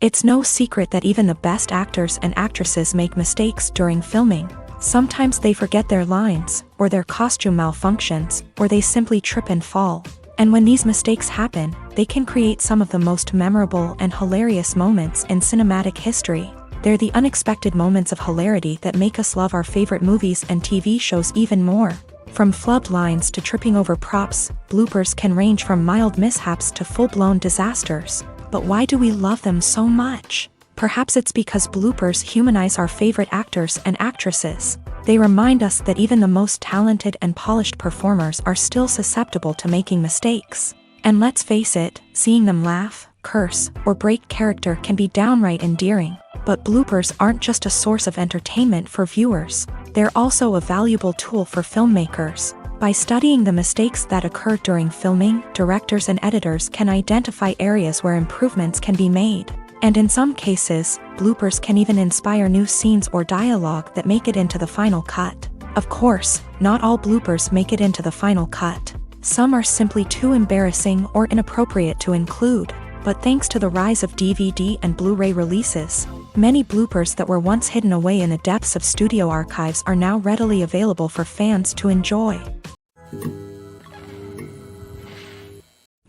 Speaker 1: It's no secret that even the best actors and actresses make mistakes during filming. Sometimes they forget their lines, or their costume malfunctions, or they simply trip and fall. And when these mistakes happen, they can create some of the most memorable and hilarious moments in cinematic history. They're the unexpected moments of hilarity that make us love our favorite movies and TV shows even more. From flubbed lines to tripping over props, bloopers can range from mild mishaps to full-blown disasters. But why do we love them so much? Perhaps it's because bloopers humanize our favorite actors and actresses. They remind us that even the most talented and polished performers are still susceptible to making mistakes. And let's face it, seeing them laugh, curse, or break character can be downright endearing. But bloopers aren't just a source of entertainment for viewers. They're also a valuable tool for filmmakers. By studying the mistakes that occur during filming, directors and editors can identify areas where improvements can be made. And in some cases, bloopers can even inspire new scenes or dialogue that make it into the final cut. Of course, not all bloopers make it into the final cut. Some are simply too embarrassing or inappropriate to include. But thanks to the rise of DVD and Blu-ray releases, many bloopers that were once hidden away in the depths of studio archives are now readily available for fans to enjoy.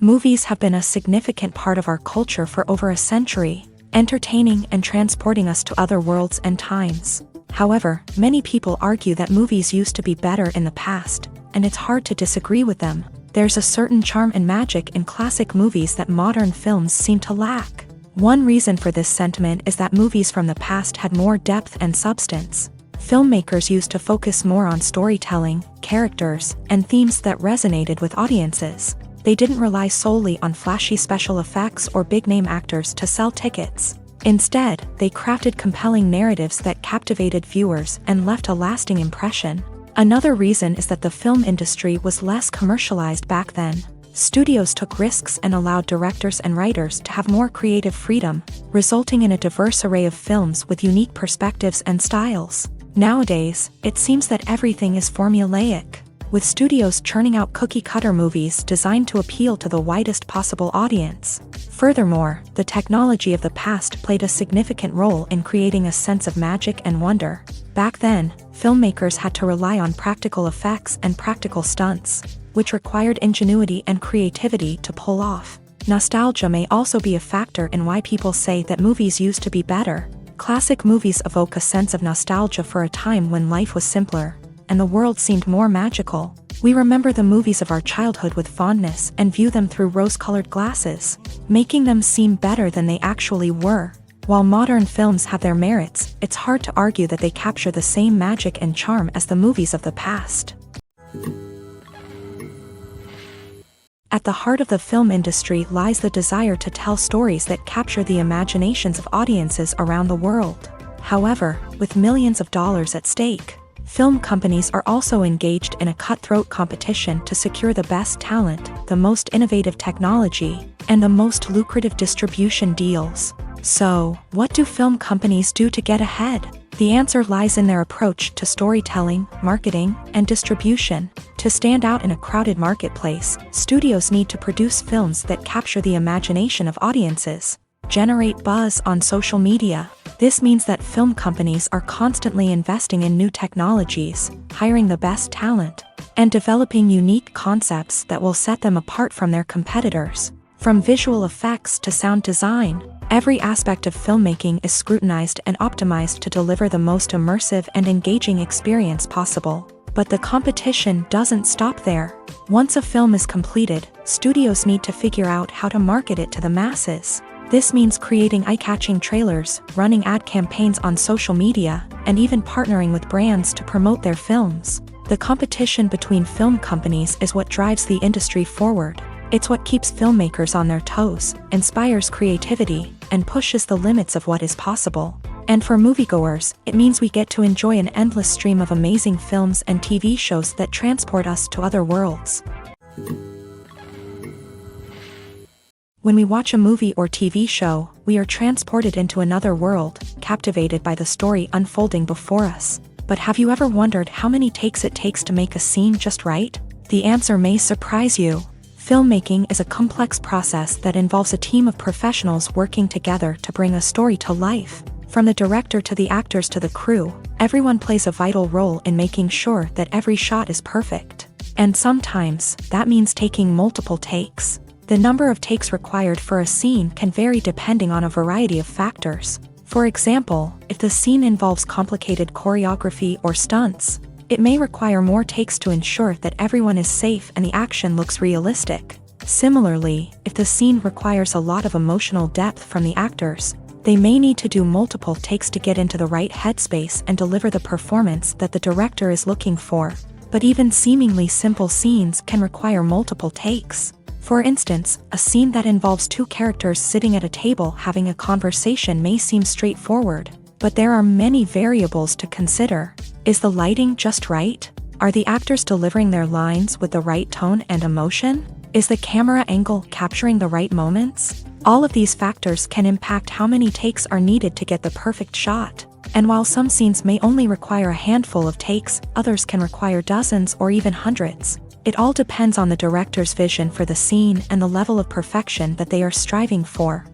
Speaker 1: Movies have been a significant part of our culture for over a century, entertaining and transporting us to other worlds and times. However, many people argue that movies used to be better in the past, and it's hard to disagree with them. There's a certain charm and magic in classic movies that modern films seem to lack. One reason for this sentiment is that movies from the past had more depth and substance. Filmmakers used to focus more on storytelling, characters, and themes that resonated with audiences. They didn't rely solely on flashy special effects or big-name actors to sell tickets. Instead, they crafted compelling narratives that captivated viewers and left a lasting impression. Another reason is that the film industry was less commercialized back then. Studios took risks and allowed directors and writers to have more creative freedom, resulting in a diverse array of films with unique perspectives and styles. Nowadays, it seems that everything is formulaic, with studios churning out cookie-cutter movies designed to appeal to the widest possible audience. Furthermore, the technology of the past played a significant role in creating a sense of magic and wonder. Back then, filmmakers had to rely on practical effects and practical stunts, which required ingenuity and creativity to pull off. Nostalgia may also be a factor in why people say that movies used to be better. Classic movies evoke a sense of nostalgia for a time when life was simpler, and the world seemed more magical. We remember the movies of our childhood with fondness and view them through rose-colored glasses, making them seem better than they actually were. While modern films have their merits, it's hard to argue that they capture the same magic and charm as the movies of the past. At the heart of the film industry lies the desire to tell stories that capture the imaginations of audiences around the world. However, with millions of dollars at stake, Film companies are also engaged in a cutthroat competition to secure the best talent, the most innovative technology, and the most lucrative distribution deals. So, what do film companies do to get ahead? The answer lies in their approach to storytelling, marketing, and distribution. To stand out in a crowded marketplace, studios need to produce films that capture the imagination of audiences, generate buzz on social media. This means that film companies are constantly investing in new technologies, hiring the best talent, and developing unique concepts that will set them apart from their competitors. From visual effects to sound design, every aspect of filmmaking is scrutinized and optimized to deliver the most immersive and engaging experience possible. But the competition doesn't stop there. Once a film is completed, studios need to figure out how to market it to the masses. This means creating eye-catching trailers, running ad campaigns on social media, and even partnering with brands to promote their films. The competition between film companies is what drives the industry forward. It's what keeps filmmakers on their toes, inspires creativity, and pushes the limits of what is possible. And for moviegoers, it means we get to enjoy an endless stream of amazing films and TV shows that transport us to other worlds. When we watch a movie or TV show, we are transported into another world, captivated by the story unfolding before us. But have you ever wondered how many takes it takes to make a scene just right? The answer may surprise you. Filmmaking is a complex process that involves a team of professionals working together to bring a story to life. From the director to the actors to the crew, everyone plays a vital role in making sure that every shot is perfect. And sometimes, that means taking multiple takes. The number of takes required for a scene can vary depending on a variety of factors. For example, if the scene involves complicated choreography or stunts, it may require more takes to ensure that everyone is safe and the action looks realistic. Similarly, if the scene requires a lot of emotional depth from the actors, they may need to do multiple takes to get into the right headspace and deliver the performance that the director is looking for. But even seemingly simple scenes can require multiple takes. For instance, a scene that involves two characters sitting at a table having a conversation may seem straightforward, but there are many variables to consider. Is the lighting just right? Are the actors delivering their lines with the right tone and emotion? Is the camera angle capturing the right moments? All of these factors can impact how many takes are needed to get the perfect shot. And while some scenes may only require a handful of takes, others can require dozens or even hundreds. It all depends on the director's vision for the scene and the level of perfection that they are striving for.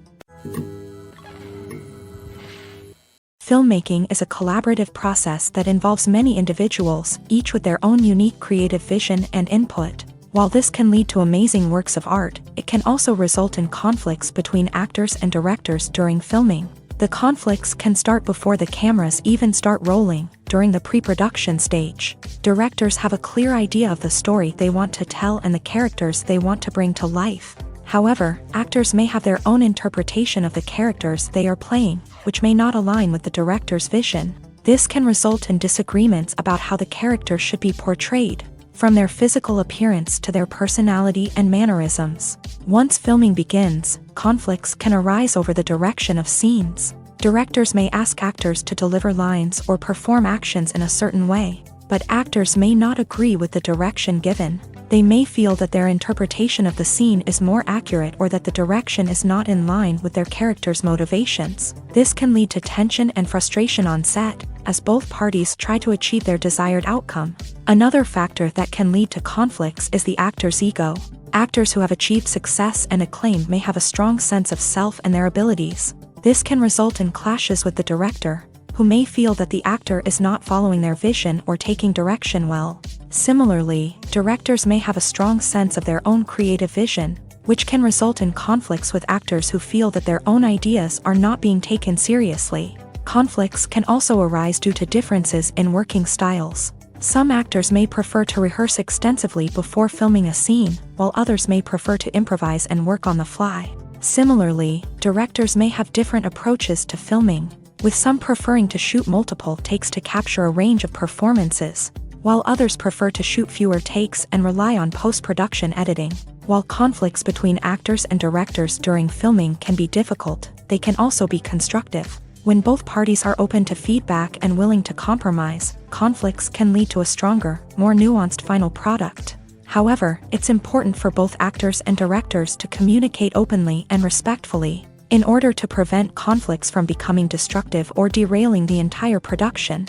Speaker 1: Filmmaking is a collaborative process that involves many individuals, each with their own unique creative vision and input. While this can lead to amazing works of art, it can also result in conflicts between actors and directors during filming. The conflicts can start before the cameras even start rolling, during the pre-production stage. Directors have a clear idea of the story they want to tell and the characters they want to bring to life. However, actors may have their own interpretation of the characters they are playing, which may not align with the director's vision. This can result in disagreements about how the character should be portrayed, from their physical appearance to their personality and mannerisms. Once filming begins, conflicts can arise over the direction of scenes. Directors may ask actors to deliver lines or perform actions in a certain way, but actors may not agree with the direction given. They may feel that their interpretation of the scene is more accurate or that the direction is not in line with their character's motivations. This can lead to tension and frustration on set, as both parties try to achieve their desired outcome. Another factor that can lead to conflicts is the actor's ego. Actors who have achieved success and acclaim may have a strong sense of self and their abilities. This can result in clashes with the director, who may feel that the actor is not following their vision or taking direction well. Similarly, directors may have a strong sense of their own creative vision, which can result in conflicts with actors who feel that their own ideas are not being taken seriously. Conflicts can also arise due to differences in working styles. Some actors may prefer to rehearse extensively before filming a scene, while others may prefer to improvise and work on the fly. Similarly, directors may have different approaches to filming, with some preferring to shoot multiple takes to capture a range of performances, while others prefer to shoot fewer takes and rely on post-production editing. While conflicts between actors and directors during filming can be difficult, they can also be constructive. When both parties are open to feedback and willing to compromise, conflicts can lead to a stronger, more nuanced final product. However, it's important for both actors and directors to communicate openly and respectfully, in order to prevent conflicts from becoming destructive or derailing the entire production.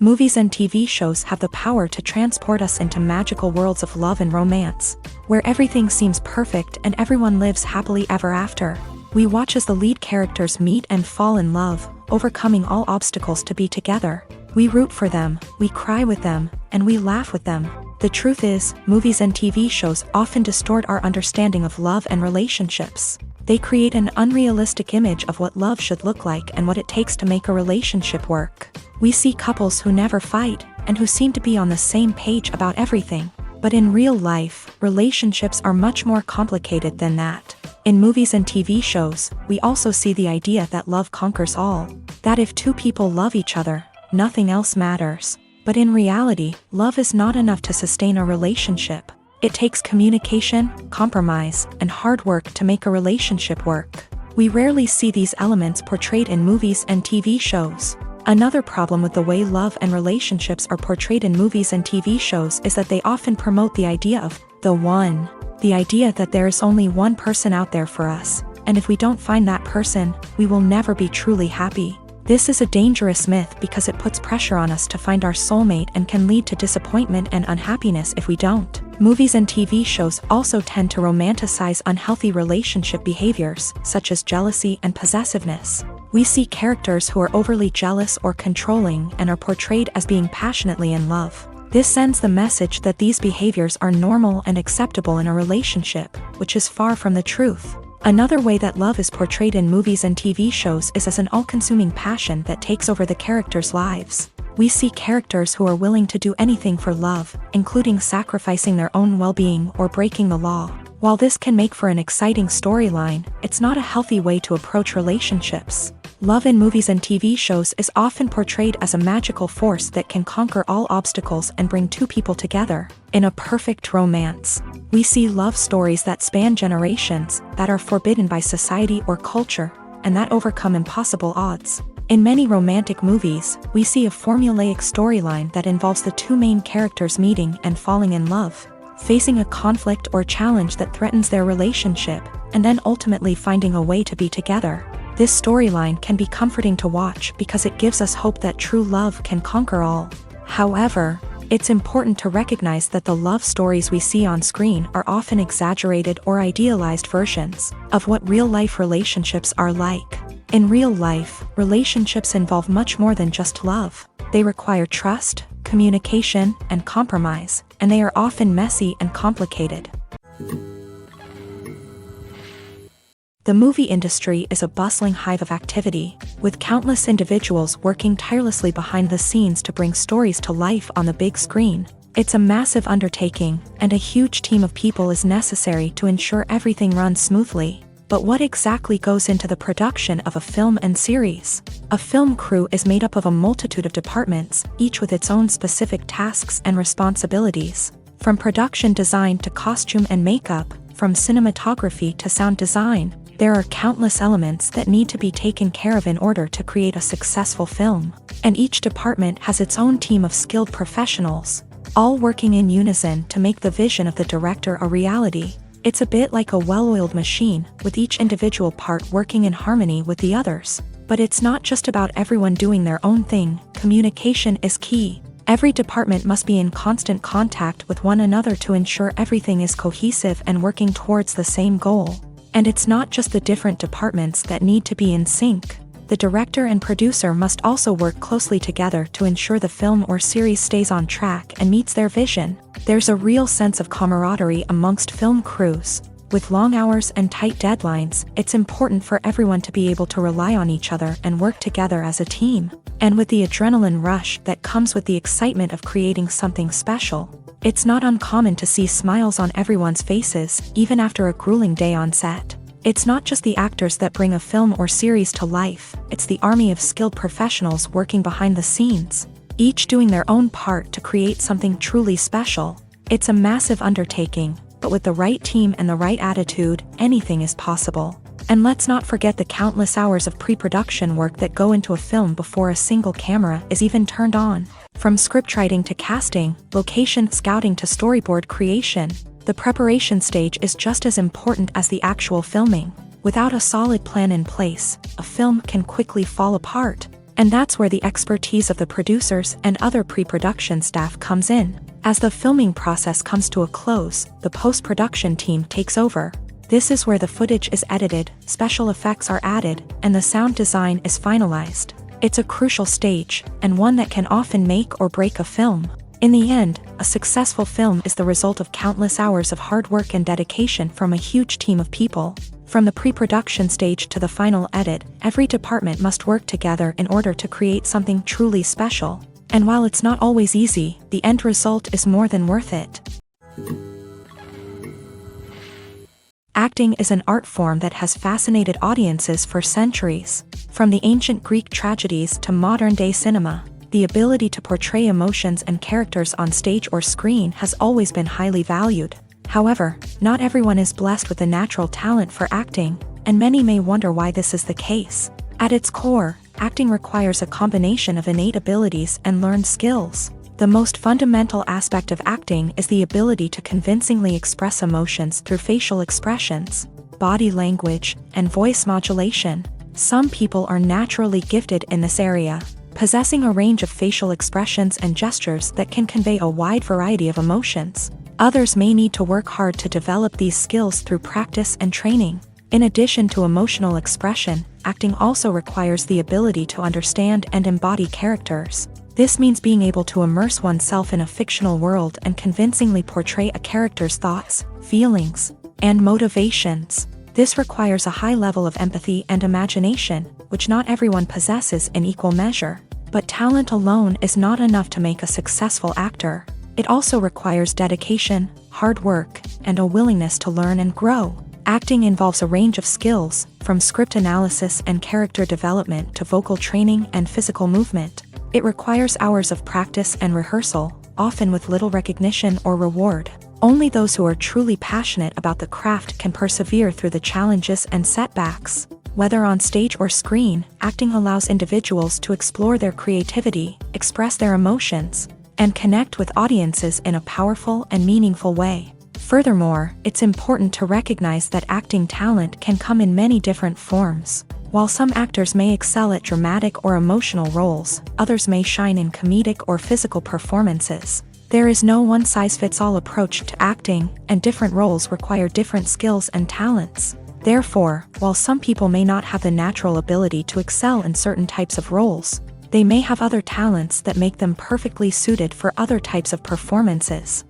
Speaker 1: Movies and TV shows have the power to transport us into magical worlds of love and romance, where everything seems perfect and everyone lives happily ever after. We watch as the lead characters meet and fall in love, overcoming all obstacles to be together. We root for them, we cry with them, and we laugh with them. The truth is, movies and TV shows often distort our understanding of love and relationships. They create an unrealistic image of what love should look like and what it takes to make a relationship work. We see couples who never fight, and who seem to be on the same page about everything. But in real life, relationships are much more complicated than that. In movies and TV shows, we also see the idea that love conquers all. That if two people love each other, nothing else matters. But in reality, love is not enough to sustain a relationship. It takes communication, compromise, and hard work to make a relationship work. We rarely see these elements portrayed in movies and TV shows. Another problem with the way love and relationships are portrayed in movies and TV shows is that they often promote the idea of the one. The idea that there is only one person out there for us, and if we don't find that person, we will never be truly happy. This is a dangerous myth because it puts pressure on us to find our soulmate and can lead to disappointment and unhappiness if we don't. Movies and TV shows also tend to romanticize unhealthy relationship behaviors, such as jealousy and possessiveness. We see characters who are overly jealous or controlling and are portrayed as being passionately in love. This sends the message that these behaviors are normal and acceptable in a relationship, which is far from the truth. Another way that love is portrayed in movies and TV shows is as an all-consuming passion that takes over the characters' lives. We see characters who are willing to do anything for love, including sacrificing their own well-being or breaking the law. While this can make for an exciting storyline, it's not a healthy way to approach relationships. Love in movies and TV shows is often portrayed as a magical force that can conquer all obstacles and bring two people together. In a perfect romance, we see love stories that span generations, that are forbidden by society or culture, and that overcome impossible odds. In many romantic movies, we see a formulaic storyline that involves the two main characters meeting and falling in love, facing a conflict or challenge that threatens their relationship, and then ultimately finding a way to be together. This storyline can be comforting to watch because it gives us hope that true love can conquer all. However, it's important to recognize that the love stories we see on screen are often exaggerated or idealized versions of what real-life relationships are like. In real life, relationships involve much more than just love. They require trust, communication, and compromise, and they are often messy and complicated. The movie industry is a bustling hive of activity, with countless individuals working tirelessly behind the scenes to bring stories to life on the big screen. It's a massive undertaking, and a huge team of people is necessary to ensure everything runs smoothly. But what exactly goes into the production of a film and series? A film crew is made up of a multitude of departments, each with its own specific tasks and responsibilities. From production design to costume and makeup, from cinematography to sound design, there are countless elements that need to be taken care of in order to create a successful film. And each department has its own team of skilled professionals, all working in unison to make the vision of the director a reality. It's a bit like a well-oiled machine, with each individual part working in harmony with the others. But it's not just about everyone doing their own thing. Communication is key. Every department must be in constant contact with one another to ensure everything is cohesive and working towards the same goal. And it's not just the different departments that need to be in sync. The director and producer must also work closely together to ensure the film or series stays on track and meets their vision. There's a real sense of camaraderie amongst film crews. With long hours and tight deadlines, it's important for everyone to be able to rely on each other and work together as a team. And with the adrenaline rush that comes with the excitement of creating something special, it's not uncommon to see smiles on everyone's faces, even after a grueling day on set. It's not just the actors that bring a film or series to life, it's the army of skilled professionals working behind the scenes, each doing their own part to create something truly special. It's a massive undertaking, but with the right team and the right attitude, anything is possible. And let's not forget the countless hours of pre-production work that go into a film before a single camera is even turned on. From scriptwriting to casting, location scouting to storyboard creation, the preparation stage is just as important as the actual filming. Without a solid plan in place, a film can quickly fall apart. And that's where the expertise of the producers and other pre-production staff comes in. As the filming process comes to a close, the post-production team takes over. This is where the footage is edited, special effects are added, and the sound design is finalized. It's a crucial stage, and one that can often make or break a film. In the end, a successful film is the result of countless hours of hard work and dedication from a huge team of people. From the pre-production stage to the final edit, every department must work together in order to create something truly special. And while it's not always easy, the end result is more than worth it. Acting is an art form that has fascinated audiences for centuries. From the ancient Greek tragedies to modern-day cinema, the ability to portray emotions and characters on stage or screen has always been highly valued. However, not everyone is blessed with the natural talent for acting, and many may wonder why this is the case. At its core, acting requires a combination of innate abilities and learned skills. The most fundamental aspect of acting is the ability to convincingly express emotions through facial expressions, body language, and voice modulation. Some people are naturally gifted in this area, possessing a range of facial expressions and gestures that can convey a wide variety of emotions. Others may need to work hard to develop these skills through practice and training. In addition to emotional expression, acting also requires the ability to understand and embody characters. This means being able to immerse oneself in a fictional world and convincingly portray a character's thoughts, feelings, and motivations. This requires a high level of empathy and imagination, which not everyone possesses in equal measure. But talent alone is not enough to make a successful actor. It also requires dedication, hard work, and a willingness to learn and grow. Acting involves a range of skills, from script analysis and character development to vocal training and physical movement. It requires hours of practice and rehearsal, often with little recognition or reward. Only those who are truly passionate about the craft can persevere through the challenges and setbacks. Whether on stage or screen, acting allows individuals to explore their creativity, express their emotions, and connect with audiences in a powerful and meaningful way. Furthermore, it's important to recognize that acting talent can come in many different forms. While some actors may excel at dramatic or emotional roles, others may shine in comedic or physical performances. There is no one-size-fits-all approach to acting, and different roles require different skills and talents. Therefore, while some people may not have the natural ability to excel in certain types of roles, they may have other talents that make them perfectly suited for other types of performances.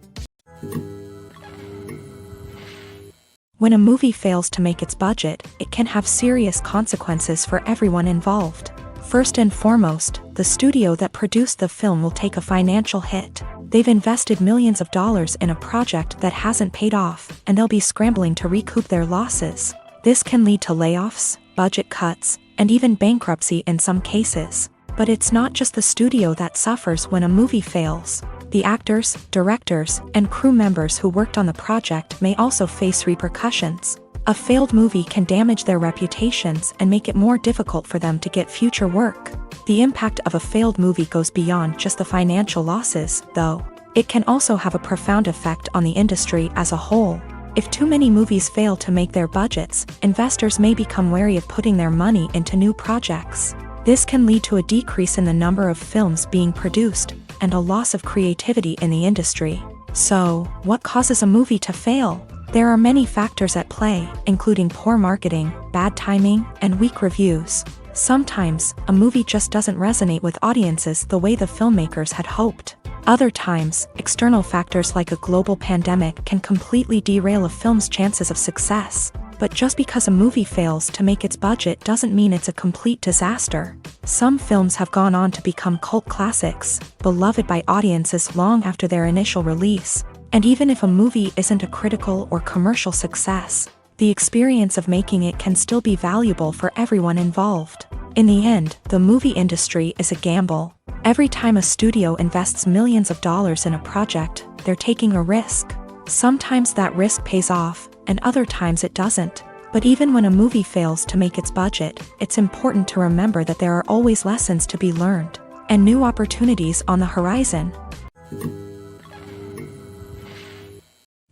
Speaker 1: When a movie fails to make its budget, it can have serious consequences for everyone involved. First and foremost, the studio that produced the film will take a financial hit. They've invested millions of dollars in a project that hasn't paid off, and they'll be scrambling to recoup their losses. This can lead to layoffs, budget cuts, and even bankruptcy in some cases. But it's not just the studio that suffers when a movie fails. The actors, directors, and crew members who worked on the project may also face repercussions. A failed movie can damage their reputations and make it more difficult for them to get future work. The impact of a failed movie goes beyond just the financial losses, though. It can also have a profound effect on the industry as a whole. If too many movies fail to make their budgets, investors may become wary of putting their money into new projects. This can lead to a decrease in the number of films being produced, and a loss of creativity in the industry. So, what causes a movie to fail? There are many factors at play, including poor marketing, bad timing, and weak reviews. Sometimes, a movie just doesn't resonate with audiences the way the filmmakers had hoped. Other times, external factors like a global pandemic can completely derail a film's chances of success. But just because a movie fails to make its budget doesn't mean it's a complete disaster. Some films have gone on to become cult classics, beloved by audiences long after their initial release. And even if a movie isn't a critical or commercial success, the experience of making it can still be valuable for everyone involved. In the end, the movie industry is a gamble. Every time a studio invests millions of dollars in a project, they're taking a risk. Sometimes that risk pays off, and other times it doesn't. But even when a movie fails to make its budget, it's important to remember that there are always lessons to be learned and new opportunities on the horizon.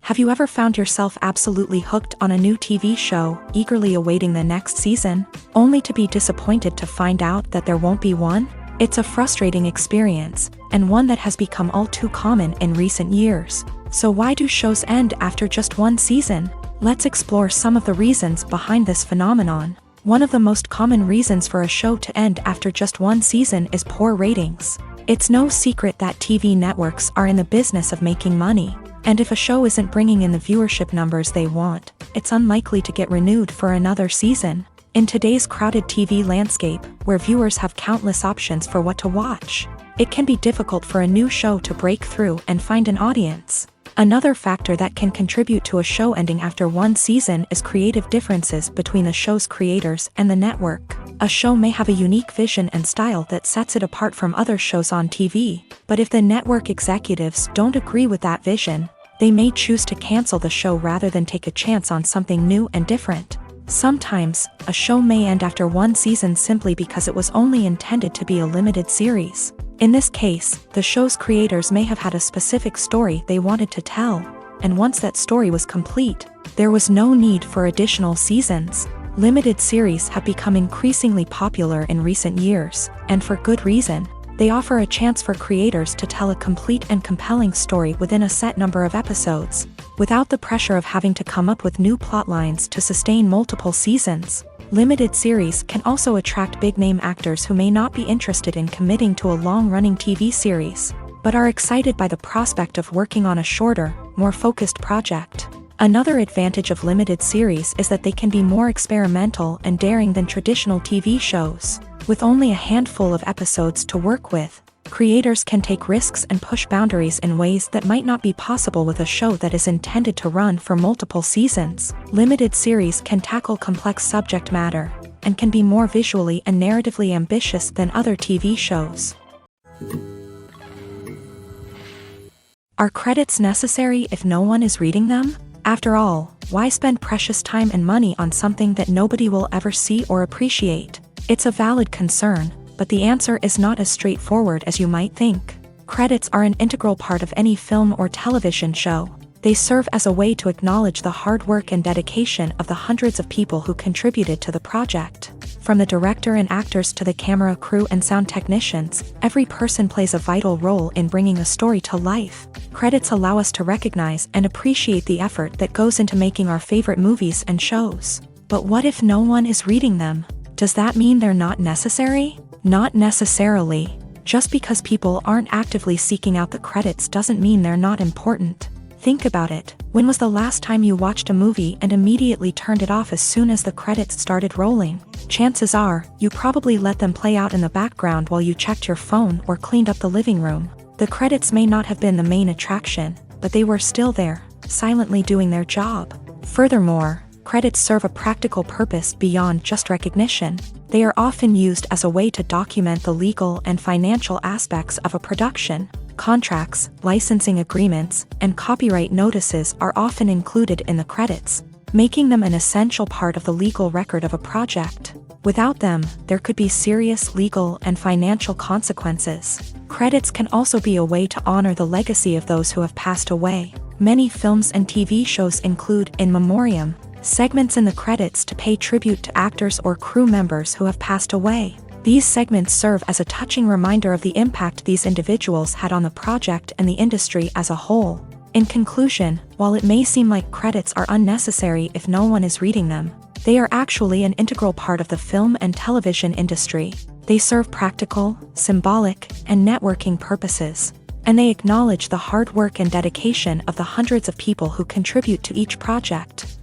Speaker 1: Have you ever found yourself absolutely hooked on a new TV show, eagerly awaiting the next season, only to be disappointed to find out that there won't be one? It's a frustrating experience, and one that has become all too common in recent years. So why do shows end after just one season? Let's explore some of the reasons behind this phenomenon. One of the most common reasons for a show to end after just one season is poor ratings. It's no secret that TV networks are in the business of making money. And if a show isn't bringing in the viewership numbers they want, it's unlikely to get renewed for another season. In today's crowded TV landscape, where viewers have countless options for what to watch, it can be difficult for a new show to break through and find an audience. Another factor that can contribute to a show ending after one season is creative differences between the show's creators and the network. A show may have a unique vision and style that sets it apart from other shows on TV, but if the network executives don't agree with that vision, they may choose to cancel the show rather than take a chance on something new and different. Sometimes, a show may end after one season simply because it was only intended to be a limited series. In this case, the show's creators may have had a specific story they wanted to tell, and once that story was complete, there was no need for additional seasons. Limited series have become increasingly popular in recent years, and for good reason. They offer a chance for creators to tell a complete and compelling story within a set number of episodes, without the pressure of having to come up with new plotlines to sustain multiple seasons. Limited series can also attract big-name actors who may not be interested in committing to a long-running TV series, but are excited by the prospect of working on a shorter, more focused project. Another advantage of limited series is that they can be more experimental and daring than traditional TV shows. With only a handful of episodes to work with, creators can take risks and push boundaries in ways that might not be possible with a show that is intended to run for multiple seasons. Limited series can tackle complex subject matter, and can be more visually and narratively ambitious than other TV shows. Are credits necessary if no one is reading them? After all, why spend precious time and money on something that nobody will ever see or appreciate? It's a valid concern, but the answer is not as straightforward as you might think. Credits are an integral part of any film or television show. They serve as a way to acknowledge the hard work and dedication of the hundreds of people who contributed to the project. From the director and actors to the camera crew and sound technicians, every person plays a vital role in bringing a story to life. Credits allow us to recognize and appreciate the effort that goes into making our favorite movies and shows. But what if no one is reading them? Does that mean they're not necessary? Not necessarily. Just because people aren't actively seeking out the credits doesn't mean they're not important. Think about it. When was the last time you watched a movie and immediately turned it off as soon as the credits started rolling? Chances are, you probably let them play out in the background while you checked your phone or cleaned up the living room. The credits may not have been the main attraction, but they were still there, silently doing their job. Furthermore, credits serve a practical purpose beyond just recognition. They are often used as a way to document the legal and financial aspects of a production. Contracts, licensing agreements, and copyright notices are often included in the credits, making them an essential part of the legal record of a project. Without them, there could be serious legal and financial consequences. Credits can also be a way to honor the legacy of those who have passed away. Many films and TV shows include in memoriam segments in the credits to pay tribute to actors or crew members who have passed away. These segments serve as a touching reminder of the impact these individuals had on the project and the industry as a whole. In conclusion, while it may seem like credits are unnecessary if no one is reading them, they are actually an integral part of the film and television industry. They serve practical, symbolic, and networking purposes, and they acknowledge the hard work and dedication of the hundreds of people who contribute to each project.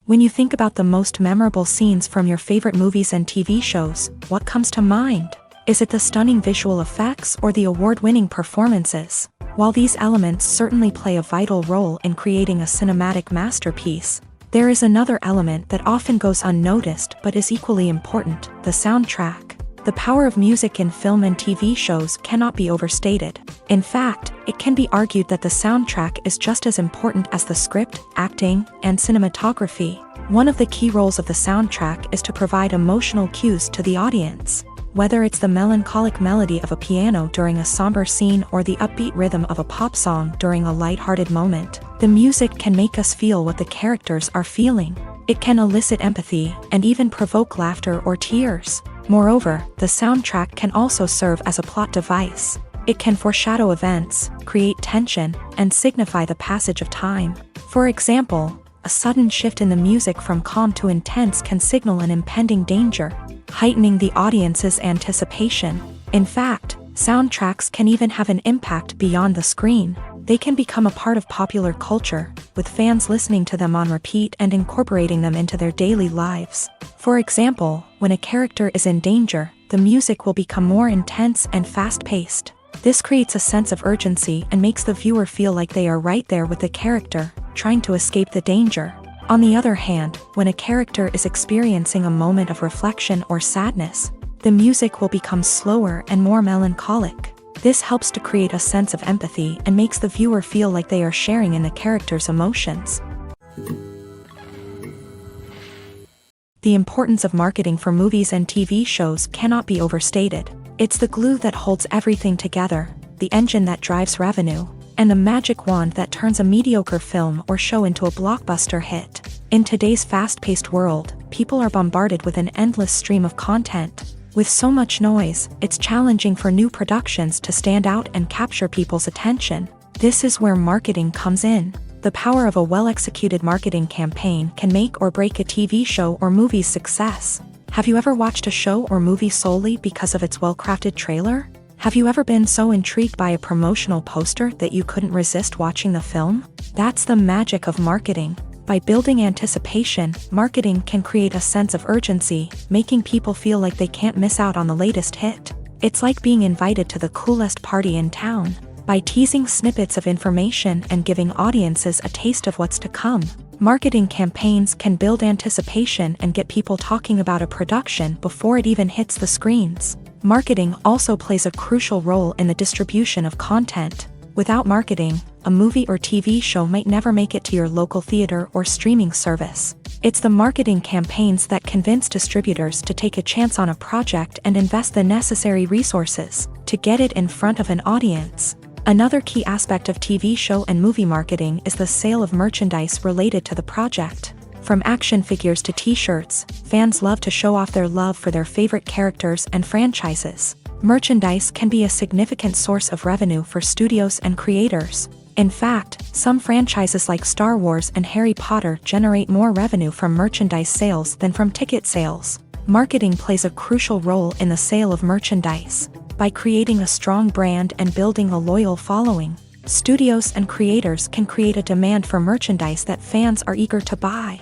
Speaker 1: When you think about the most memorable scenes from your favorite movies and TV shows, what comes to mind? Is it the stunning visual effects or the award-winning performances? While these elements certainly play a vital role in creating a cinematic masterpiece, there is another element that often goes unnoticed but is equally important: the soundtrack. The power of music in film and TV shows cannot be overstated. In fact, it can be argued that the soundtrack is just as important as the script, acting, and cinematography. One of the key roles of the soundtrack is to provide emotional cues to the audience. Whether it's the melancholic melody of a piano during a somber scene or the upbeat rhythm of a pop song during a lighthearted moment, the music can make us feel what the characters are feeling. It can elicit empathy and even provoke laughter or tears. Moreover, the soundtrack can also serve as a plot device. It can foreshadow events, create tension, and signify the passage of time. For example, a sudden shift in the music from calm to intense can signal an impending danger, heightening the audience's anticipation. In fact, soundtracks can even have an impact beyond the screen. They can become a part of popular culture, with fans listening to them on repeat and incorporating them into their daily lives. For example, when a character is in danger, the music will become more intense and fast-paced. This creates a sense of urgency and makes the viewer feel like they are right there with the character, trying to escape the danger. On the other hand, when a character is experiencing a moment of reflection or sadness, the music will become slower and more melancholic. This helps to create a sense of empathy and makes the viewer feel like they are sharing in the character's emotions. The importance of marketing for movies and TV shows cannot be overstated. It's the glue that holds everything together, the engine that drives revenue, and the magic wand that turns a mediocre film or show into a blockbuster hit. In today's fast-paced world, people are bombarded with an endless stream of content. With so much noise, it's challenging for new productions to stand out and capture people's attention. This is where marketing comes in. The power of a well-executed marketing campaign can make or break a TV show or movie's success. Have you ever watched a show or movie solely because of its well-crafted trailer? Have you ever been so intrigued by a promotional poster that you couldn't resist watching the film? That's the magic of marketing. By building anticipation, marketing can create a sense of urgency, making people feel like they can't miss out on the latest hit. It's like being invited to the coolest party in town. By teasing snippets of information and giving audiences a taste of what's to come, marketing campaigns can build anticipation and get people talking about a production before it even hits the screens. Marketing also plays a crucial role in the distribution of content. Without marketing, a movie or TV show might never make it to your local theater or streaming service. It's the marketing campaigns that convince distributors to take a chance on a project and invest the necessary resources to get it in front of an audience. Another key aspect of TV show and movie marketing is the sale of merchandise related to the project. From action figures to t-shirts, fans love to show off their love for their favorite characters and franchises. Merchandise can be a significant source of revenue for studios and creators. In fact, some franchises like Star Wars and Harry Potter generate more revenue from merchandise sales than from ticket sales. Marketing plays a crucial role in the sale of merchandise. By creating a strong brand and building a loyal following, studios and creators can create a demand for merchandise that fans are eager to buy.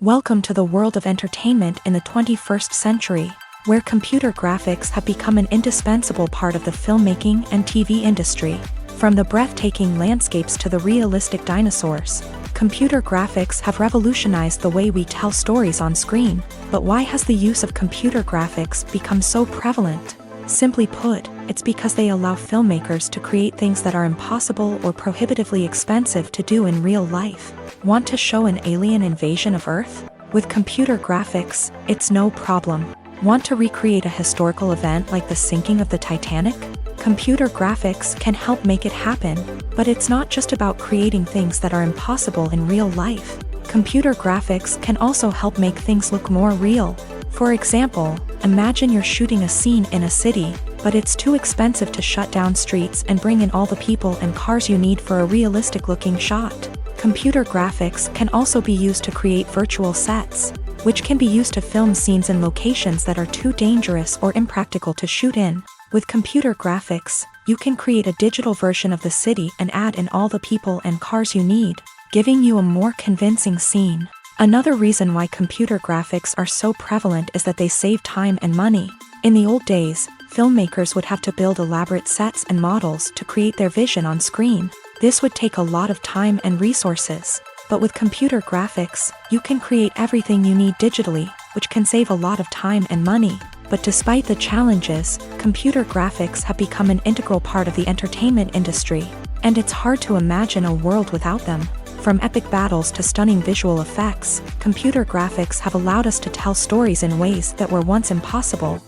Speaker 1: Welcome to the world of entertainment in the 21st century, where computer graphics have become an indispensable part of the filmmaking and TV industry. From the breathtaking landscapes to the realistic dinosaurs, computer graphics have revolutionized the way we tell stories on screen. But why has the use of computer graphics become so prevalent? Simply put, it's because they allow filmmakers to create things that are impossible or prohibitively expensive to do in real life. Want to show an alien invasion of Earth? With computer graphics, it's no problem. Want to recreate a historical event like the sinking of the Titanic? Computer graphics can help make it happen, but it's not just about creating things that are impossible in real life. Computer graphics can also help make things look more real. For example, imagine you're shooting a scene in a city, but it's too expensive to shut down streets and bring in all the people and cars you need for a realistic-looking shot. Computer graphics can also be used to create virtual sets, which can be used to film scenes in locations that are too dangerous or impractical to shoot in. With computer graphics, you can create a digital version of the city and add in all the people and cars you need, giving you a more convincing scene. Another reason why computer graphics are so prevalent is that they save time and money. In the old days, filmmakers would have to build elaborate sets and models to create their vision on screen. This would take a lot of time and resources. But with computer graphics, you can create everything you need digitally. which can save a lot of time and money. But despite the challenges, computer graphics have become an integral part of the entertainment industry, and it's hard to imagine a world without them. From epic battles to stunning visual effects, computer graphics have allowed us to tell stories in ways that were once impossible.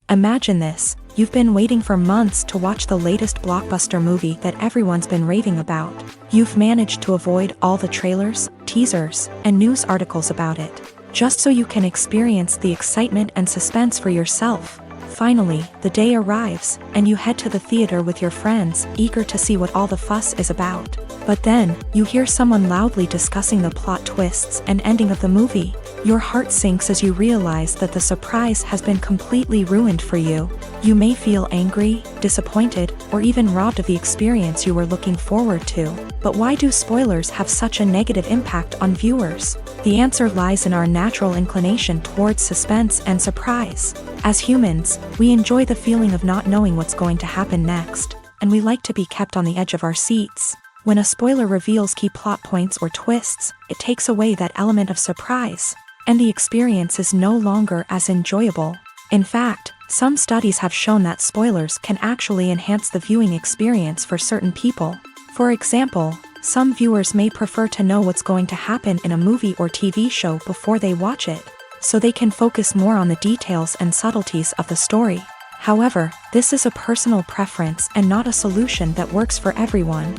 Speaker 1: Imagine this: you've been waiting for months to watch the latest blockbuster movie that everyone's been raving about. You've managed to avoid all the trailers, teasers, and news articles about it, just so you can experience the excitement and suspense for yourself. Finally, the day arrives, and you head to the theater with your friends, eager to see what all the fuss is about. But then, you hear someone loudly discussing the plot twists and ending of the movie. Your heart sinks as you realize that the surprise has been completely ruined for you. You may feel angry, disappointed, or even robbed of the experience you were looking forward to. But why do spoilers have such a negative impact on viewers? The answer lies in our natural inclination towards suspense and surprise. As humans, we enjoy the feeling of not knowing what's going to happen next, and we like to be kept on the edge of our seats. When a spoiler reveals key plot points or twists, it takes away that element of surprise, and the experience is no longer as enjoyable. In fact, some studies have shown that spoilers can actually enhance the viewing experience for certain people. For example, some viewers may prefer to know what's going to happen in a movie or TV show before they watch it, so they can focus more on the details and subtleties of the story. However, this is a personal preference and not a solution that works for everyone.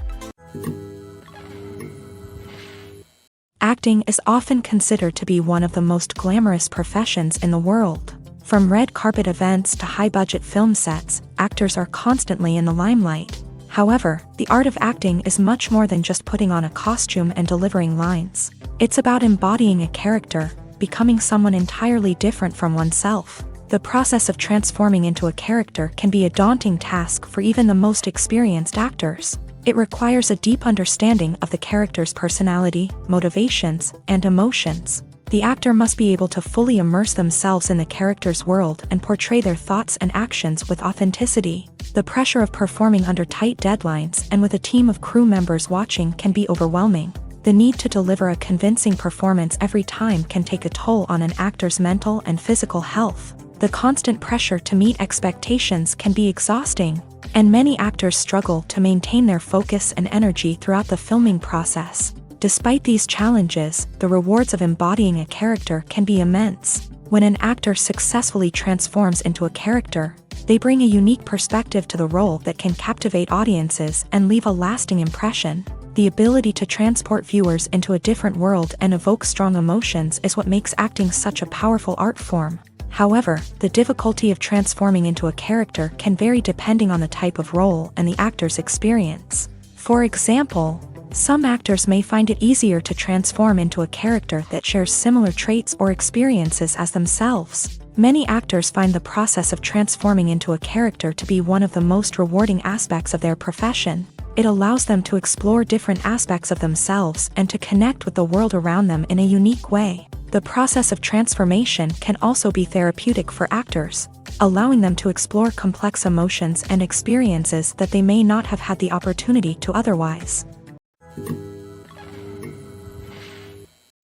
Speaker 1: Acting is often considered to be one of the most glamorous professions in the world. From red carpet events to high-budget film sets, actors are constantly in the limelight. However, the art of acting is much more than just putting on a costume and delivering lines. It's about embodying a character, becoming someone entirely different from oneself. The process of transforming into a character can be a daunting task for even the most experienced actors. It requires a deep understanding of the character's personality, motivations, and emotions. The actor must be able to fully immerse themselves in the character's world and portray their thoughts and actions with authenticity. The pressure of performing under tight deadlines and with a team of crew members watching can be overwhelming. The need to deliver a convincing performance every time can take a toll on an actor's mental and physical health. The constant pressure to meet expectations can be exhausting, and many actors struggle to maintain their focus and energy throughout the filming process. Despite these challenges, the rewards of embodying a character can be immense. When an actor successfully transforms into a character, they bring a unique perspective to the role that can captivate audiences and leave a lasting impression. The ability to transport viewers into a different world and evoke strong emotions is what makes acting such a powerful art form. However, the difficulty of transforming into a character can vary depending on the type of role and the actor's experience. For example, some actors may find it easier to transform into a character that shares similar traits or experiences as themselves. Many actors find the process of transforming into a character to be one of the most rewarding aspects of their profession. It allows them to explore different aspects of themselves and to connect with the world around them in a unique way. The process of transformation can also be therapeutic for actors, allowing them to explore complex emotions and experiences that they may not have had the opportunity to otherwise.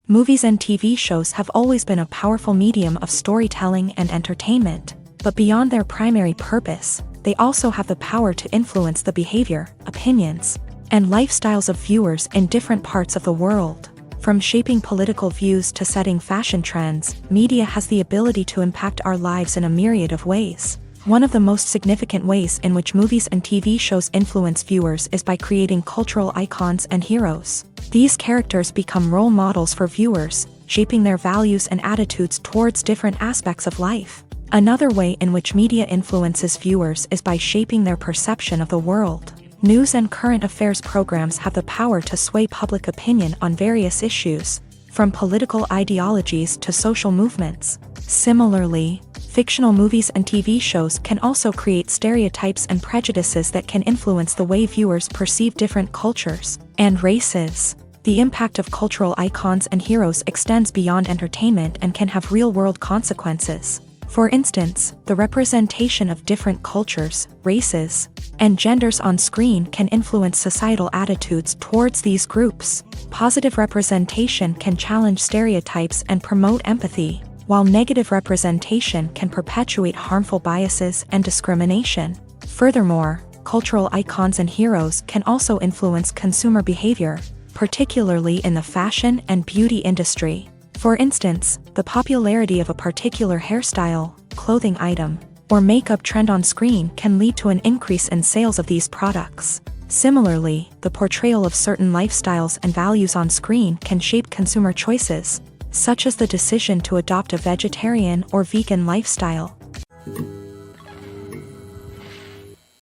Speaker 1: Movies and TV shows have always been a powerful medium of storytelling and entertainment, but beyond their primary purpose, they also have the power to influence the behavior, opinions, and lifestyles of viewers in different parts of the world. From shaping political views to setting fashion trends, media has the ability to impact our lives in a myriad of ways. One of the most significant ways in which movies and TV shows influence viewers is by creating cultural icons and heroes. These characters become role models for viewers, shaping their values and attitudes towards different aspects of life. Another way in which media influences viewers is by shaping their perception of the world. News and current affairs programs have the power to sway public opinion on various issues, from political ideologies to social movements. Similarly, fictional movies and TV shows can also create stereotypes and prejudices that can influence the way viewers perceive different cultures and races. The impact of cultural icons and heroes extends beyond entertainment and can have real-world consequences. For instance, the representation of different cultures, races, and genders on screen can influence societal attitudes towards these groups. Positive representation can challenge stereotypes and promote empathy, while negative representation can perpetuate harmful biases and discrimination. Furthermore, cultural icons and heroes can also influence consumer behavior, particularly in the fashion and beauty industry. For instance, the popularity of a particular hairstyle, clothing item, or makeup trend on screen can lead to an increase in sales of these products. Similarly, the portrayal of certain lifestyles and values on screen can shape consumer choices, such as the decision to adopt a vegetarian or vegan lifestyle.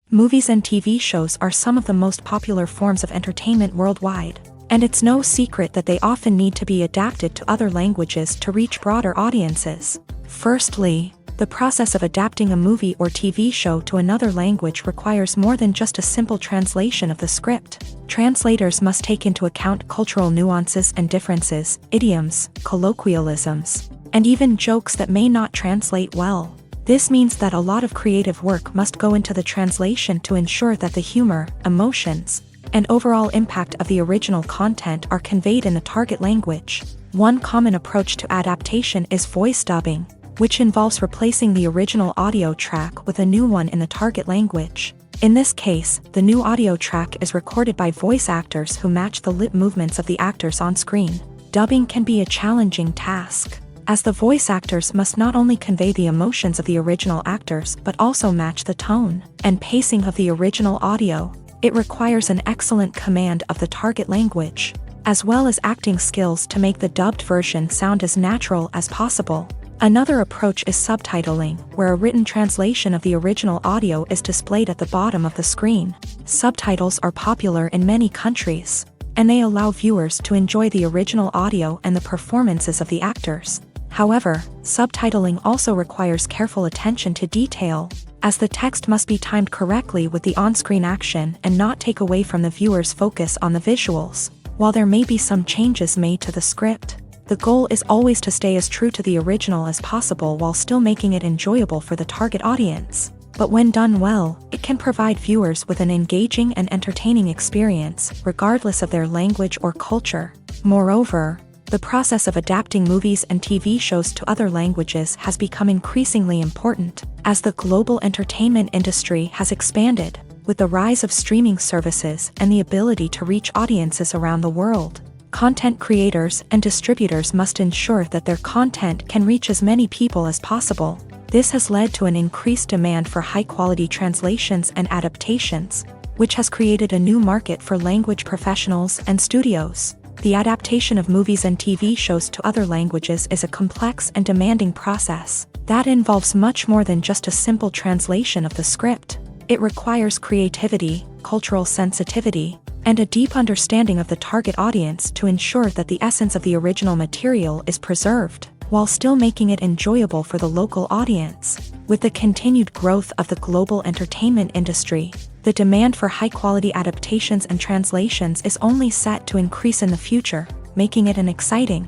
Speaker 1: Movies and TV shows are some of the most popular forms of entertainment worldwide, and it's no secret that they often need to be adapted to other languages to reach broader audiences. Firstly, the process of adapting a movie or TV show to another language requires more than just a simple translation of the script. Translators must take into account cultural nuances and differences, idioms, colloquialisms, and even jokes that may not translate well. This means that a lot of creative work must go into the translation to ensure that the humor, emotions, and overall impact of the original content are conveyed in the target language. One common approach to adaptation is voice dubbing, which involves replacing the original audio track with a new one in the target language. In this case, the new audio track is recorded by voice actors who match the lip movements of the actors on screen. Dubbing can be a challenging task, as the voice actors must not only convey the emotions of the original actors but also match the tone and pacing of the original audio. It requires an excellent command of the target language, as well as acting skills to make the dubbed version sound as natural as possible. Another approach is subtitling, where a written translation of the original audio is displayed at the bottom of the screen. Subtitles are popular in many countries, and they allow viewers to enjoy the original audio and the performances of the actors. However, subtitling also requires careful attention to detail, as the text must be timed correctly with the on-screen action and not take away from the viewer's focus on the visuals. While there may be some changes made to the script, the goal is always to stay as true to the original as possible while still making it enjoyable for the target audience. But when done well, it can provide viewers with an engaging and entertaining experience, regardless of their language or culture. Moreover, the process of adapting movies and TV shows to other languages has become increasingly important, as the global entertainment industry has expanded, with the rise of streaming services and the ability to reach audiences around the world. Content creators and distributors must ensure that their content can reach as many people as possible. This has led to an increased demand for high-quality translations and adaptations, which has created a new market for language professionals and studios. The adaptation of movies and TV shows to other languages is a complex and demanding process that involves much more than just a simple translation of the script. It requires creativity, cultural sensitivity, and a deep understanding of the target audience to ensure that the essence of the original material is preserved, while still making it enjoyable for the local audience. With the continued growth of the global entertainment industry, the demand for high-quality adaptations and translations is only set to increase in the future, making it an exciting.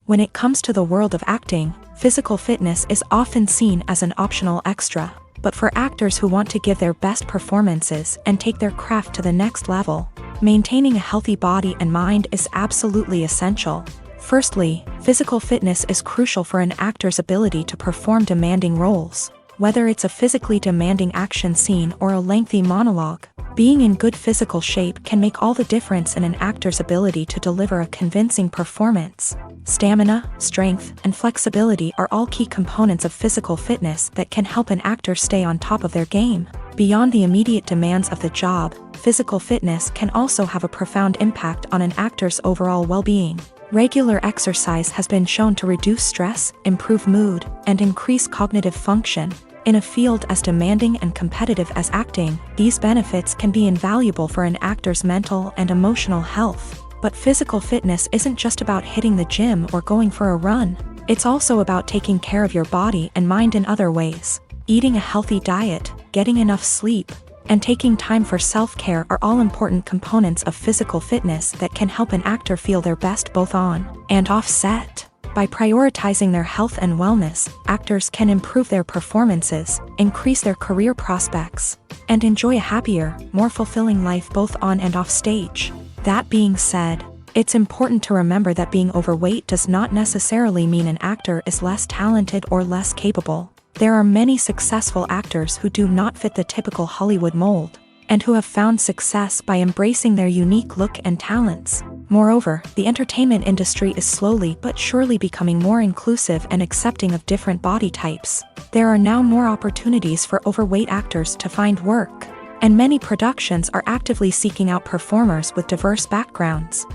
Speaker 1: When it comes to the world of acting, physical fitness is often seen as an optional extra. But for actors who want to give their best performances and take their craft to the next level, maintaining a healthy body and mind is absolutely essential. Firstly, physical fitness is crucial for an actor's ability to perform demanding roles. Whether it's a physically demanding action scene or a lengthy monologue, being in good physical shape can make all the difference in an actor's ability to deliver a convincing performance. Stamina, strength, and flexibility are all key components of physical fitness that can help an actor stay on top of their game. Beyond the immediate demands of the job, physical fitness can also have a profound impact on an actor's overall well-being. Regular exercise has been shown to reduce stress, improve mood, and increase cognitive function. In a field as demanding and competitive as acting, these benefits can be invaluable for an actor's mental and emotional health. But physical fitness isn't just about hitting the gym or going for a run. It's also about taking care of your body and mind in other ways. Eating a healthy diet, getting enough sleep, and taking time for self-care are all important components of physical fitness that can help an actor feel their best both on and off set. By prioritizing their health and wellness, actors can improve their performances, increase their career prospects, and enjoy a happier, more fulfilling life both on and off stage. That being said, it's important to remember that being overweight does not necessarily mean an actor is less talented or less capable. There are many successful actors who do not fit the typical Hollywood mold, and who have found success by embracing their unique look and talents. Moreover, the entertainment industry is slowly but surely becoming more inclusive and accepting of different body types. There are now more opportunities for overweight actors to find work, and many productions are actively seeking out performers with diverse backgrounds.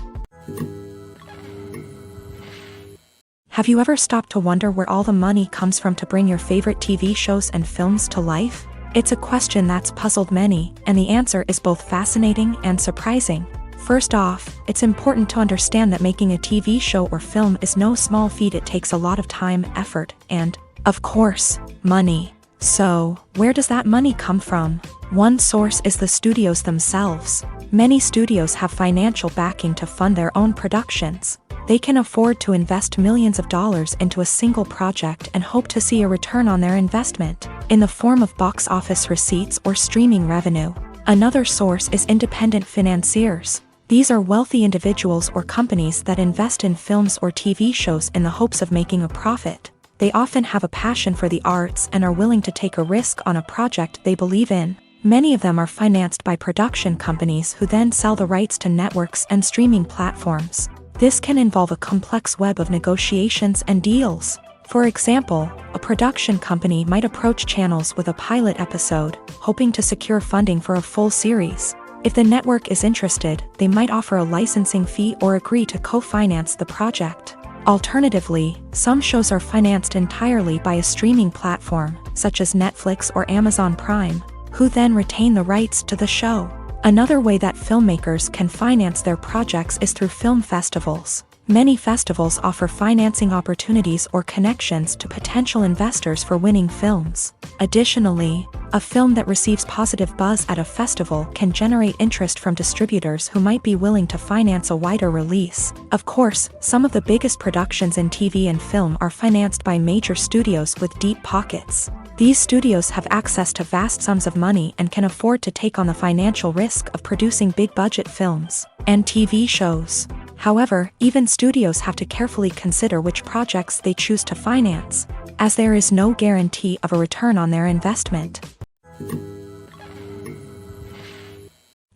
Speaker 1: Have you ever stopped to wonder where all the money comes from to bring your favorite TV shows and films to life? It's a question that's puzzled many, and the answer is both fascinating and surprising. First off, it's important to understand that making a TV show or film is no small feat. It takes a lot of time, effort, and, of course, money. So, where does that money come from? One source is the studios themselves. Many studios have financial backing to fund their own productions. They can afford to invest millions of dollars into a single project and hope to see a return on their investment, in the form of box office receipts or streaming revenue. Another source is independent financiers. These are wealthy individuals or companies that invest in films or TV shows in the hopes of making a profit. They often have a passion for the arts and are willing to take a risk on a project they believe in. Many of them are financed by production companies who then sell the rights to networks and streaming platforms. This can involve a complex web of negotiations and deals. For example, a production company might approach channels with a pilot episode, hoping to secure funding for a full series. If the network is interested, they might offer a licensing fee or agree to co-finance the project. Alternatively, some shows are financed entirely by a streaming platform, such as Netflix or Amazon Prime, who then retain the rights to the show. Another way that filmmakers can finance their projects is through film festivals. Many festivals offer financing opportunities or connections to potential investors for winning films. Additionally, a film that receives positive buzz at a festival can generate interest from distributors who might be willing to finance a wider release. Of course, some of the biggest productions in TV and film are financed by major studios with deep pockets. These studios have access to vast sums of money and can afford to take on the financial risk of producing big-budget films and TV shows. However, even studios have to carefully consider which projects they choose to finance, as there is no guarantee of a return on their investment.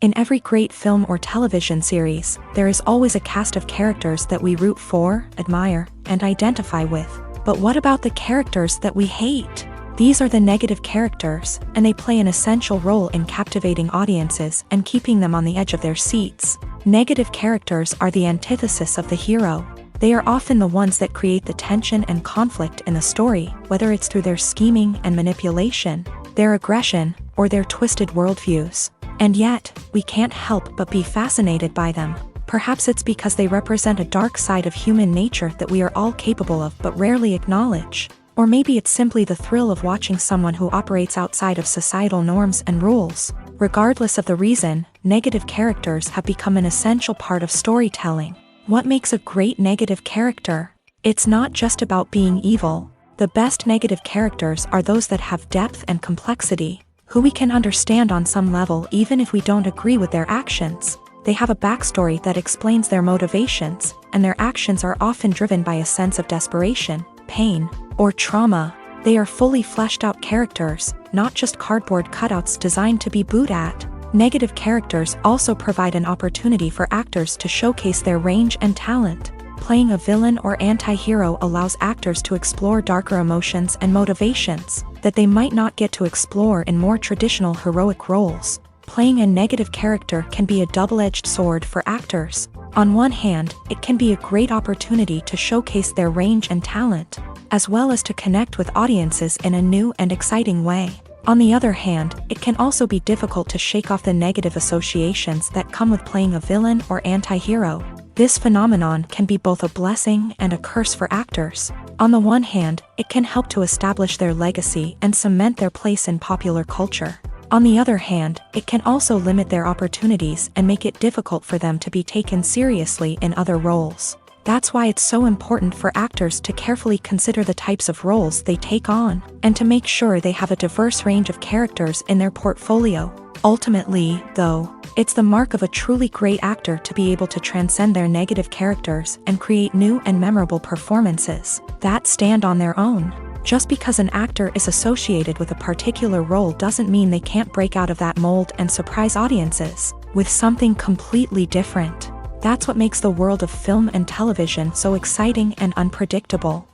Speaker 1: In every great film or television series, there is always a cast of characters that we root for, admire, and identify with. But what about the characters that we hate? These are the negative characters, and they play an essential role in captivating audiences and keeping them on the edge of their seats. Negative characters are the antithesis of the hero. They are often the ones that create the tension and conflict in the story, whether it's through their scheming and manipulation, their aggression, or their twisted worldviews. And yet, we can't help but be fascinated by them. Perhaps it's because they represent a dark side of human nature that we are all capable of but rarely acknowledge. Or maybe it's simply the thrill of watching someone who operates outside of societal norms and rules. Regardless of the reason, negative characters have become an essential part of storytelling. What makes a great negative character? It's not just about being evil. The best negative characters are those that have depth and complexity, who we can understand on some level even if we don't agree with their actions. They have a backstory that explains their motivations, and their actions are often driven by a sense of desperation, pain, or trauma. They are fully fleshed out characters, not just cardboard cutouts designed to be booed at. Negative characters also provide an opportunity for actors to showcase their range and talent. Playing a villain or anti-hero allows actors to explore darker emotions and motivations that they might not get to explore in more traditional heroic roles. Playing a negative character can be a double-edged sword for actors. On one hand, it can be a great opportunity to showcase their range and talent, as well as to connect with audiences in a new and exciting way. On the other hand, it can also be difficult to shake off the negative associations that come with playing a villain or anti-hero. This phenomenon can be both a blessing and a curse for actors. On the one hand, it can help to establish their legacy and cement their place in popular culture. On the other hand, it can also limit their opportunities and make it difficult for them to be taken seriously in other roles. That's why it's so important for actors to carefully consider the types of roles they take on, and to make sure they have a diverse range of characters in their portfolio. Ultimately, though, it's the mark of a truly great actor to be able to transcend their negative characters and create new and memorable performances that stand on their own. Just because an actor is associated with a particular role doesn't mean they can't break out of that mold and surprise audiences with something completely different. That's what makes the world of film and television so exciting and unpredictable.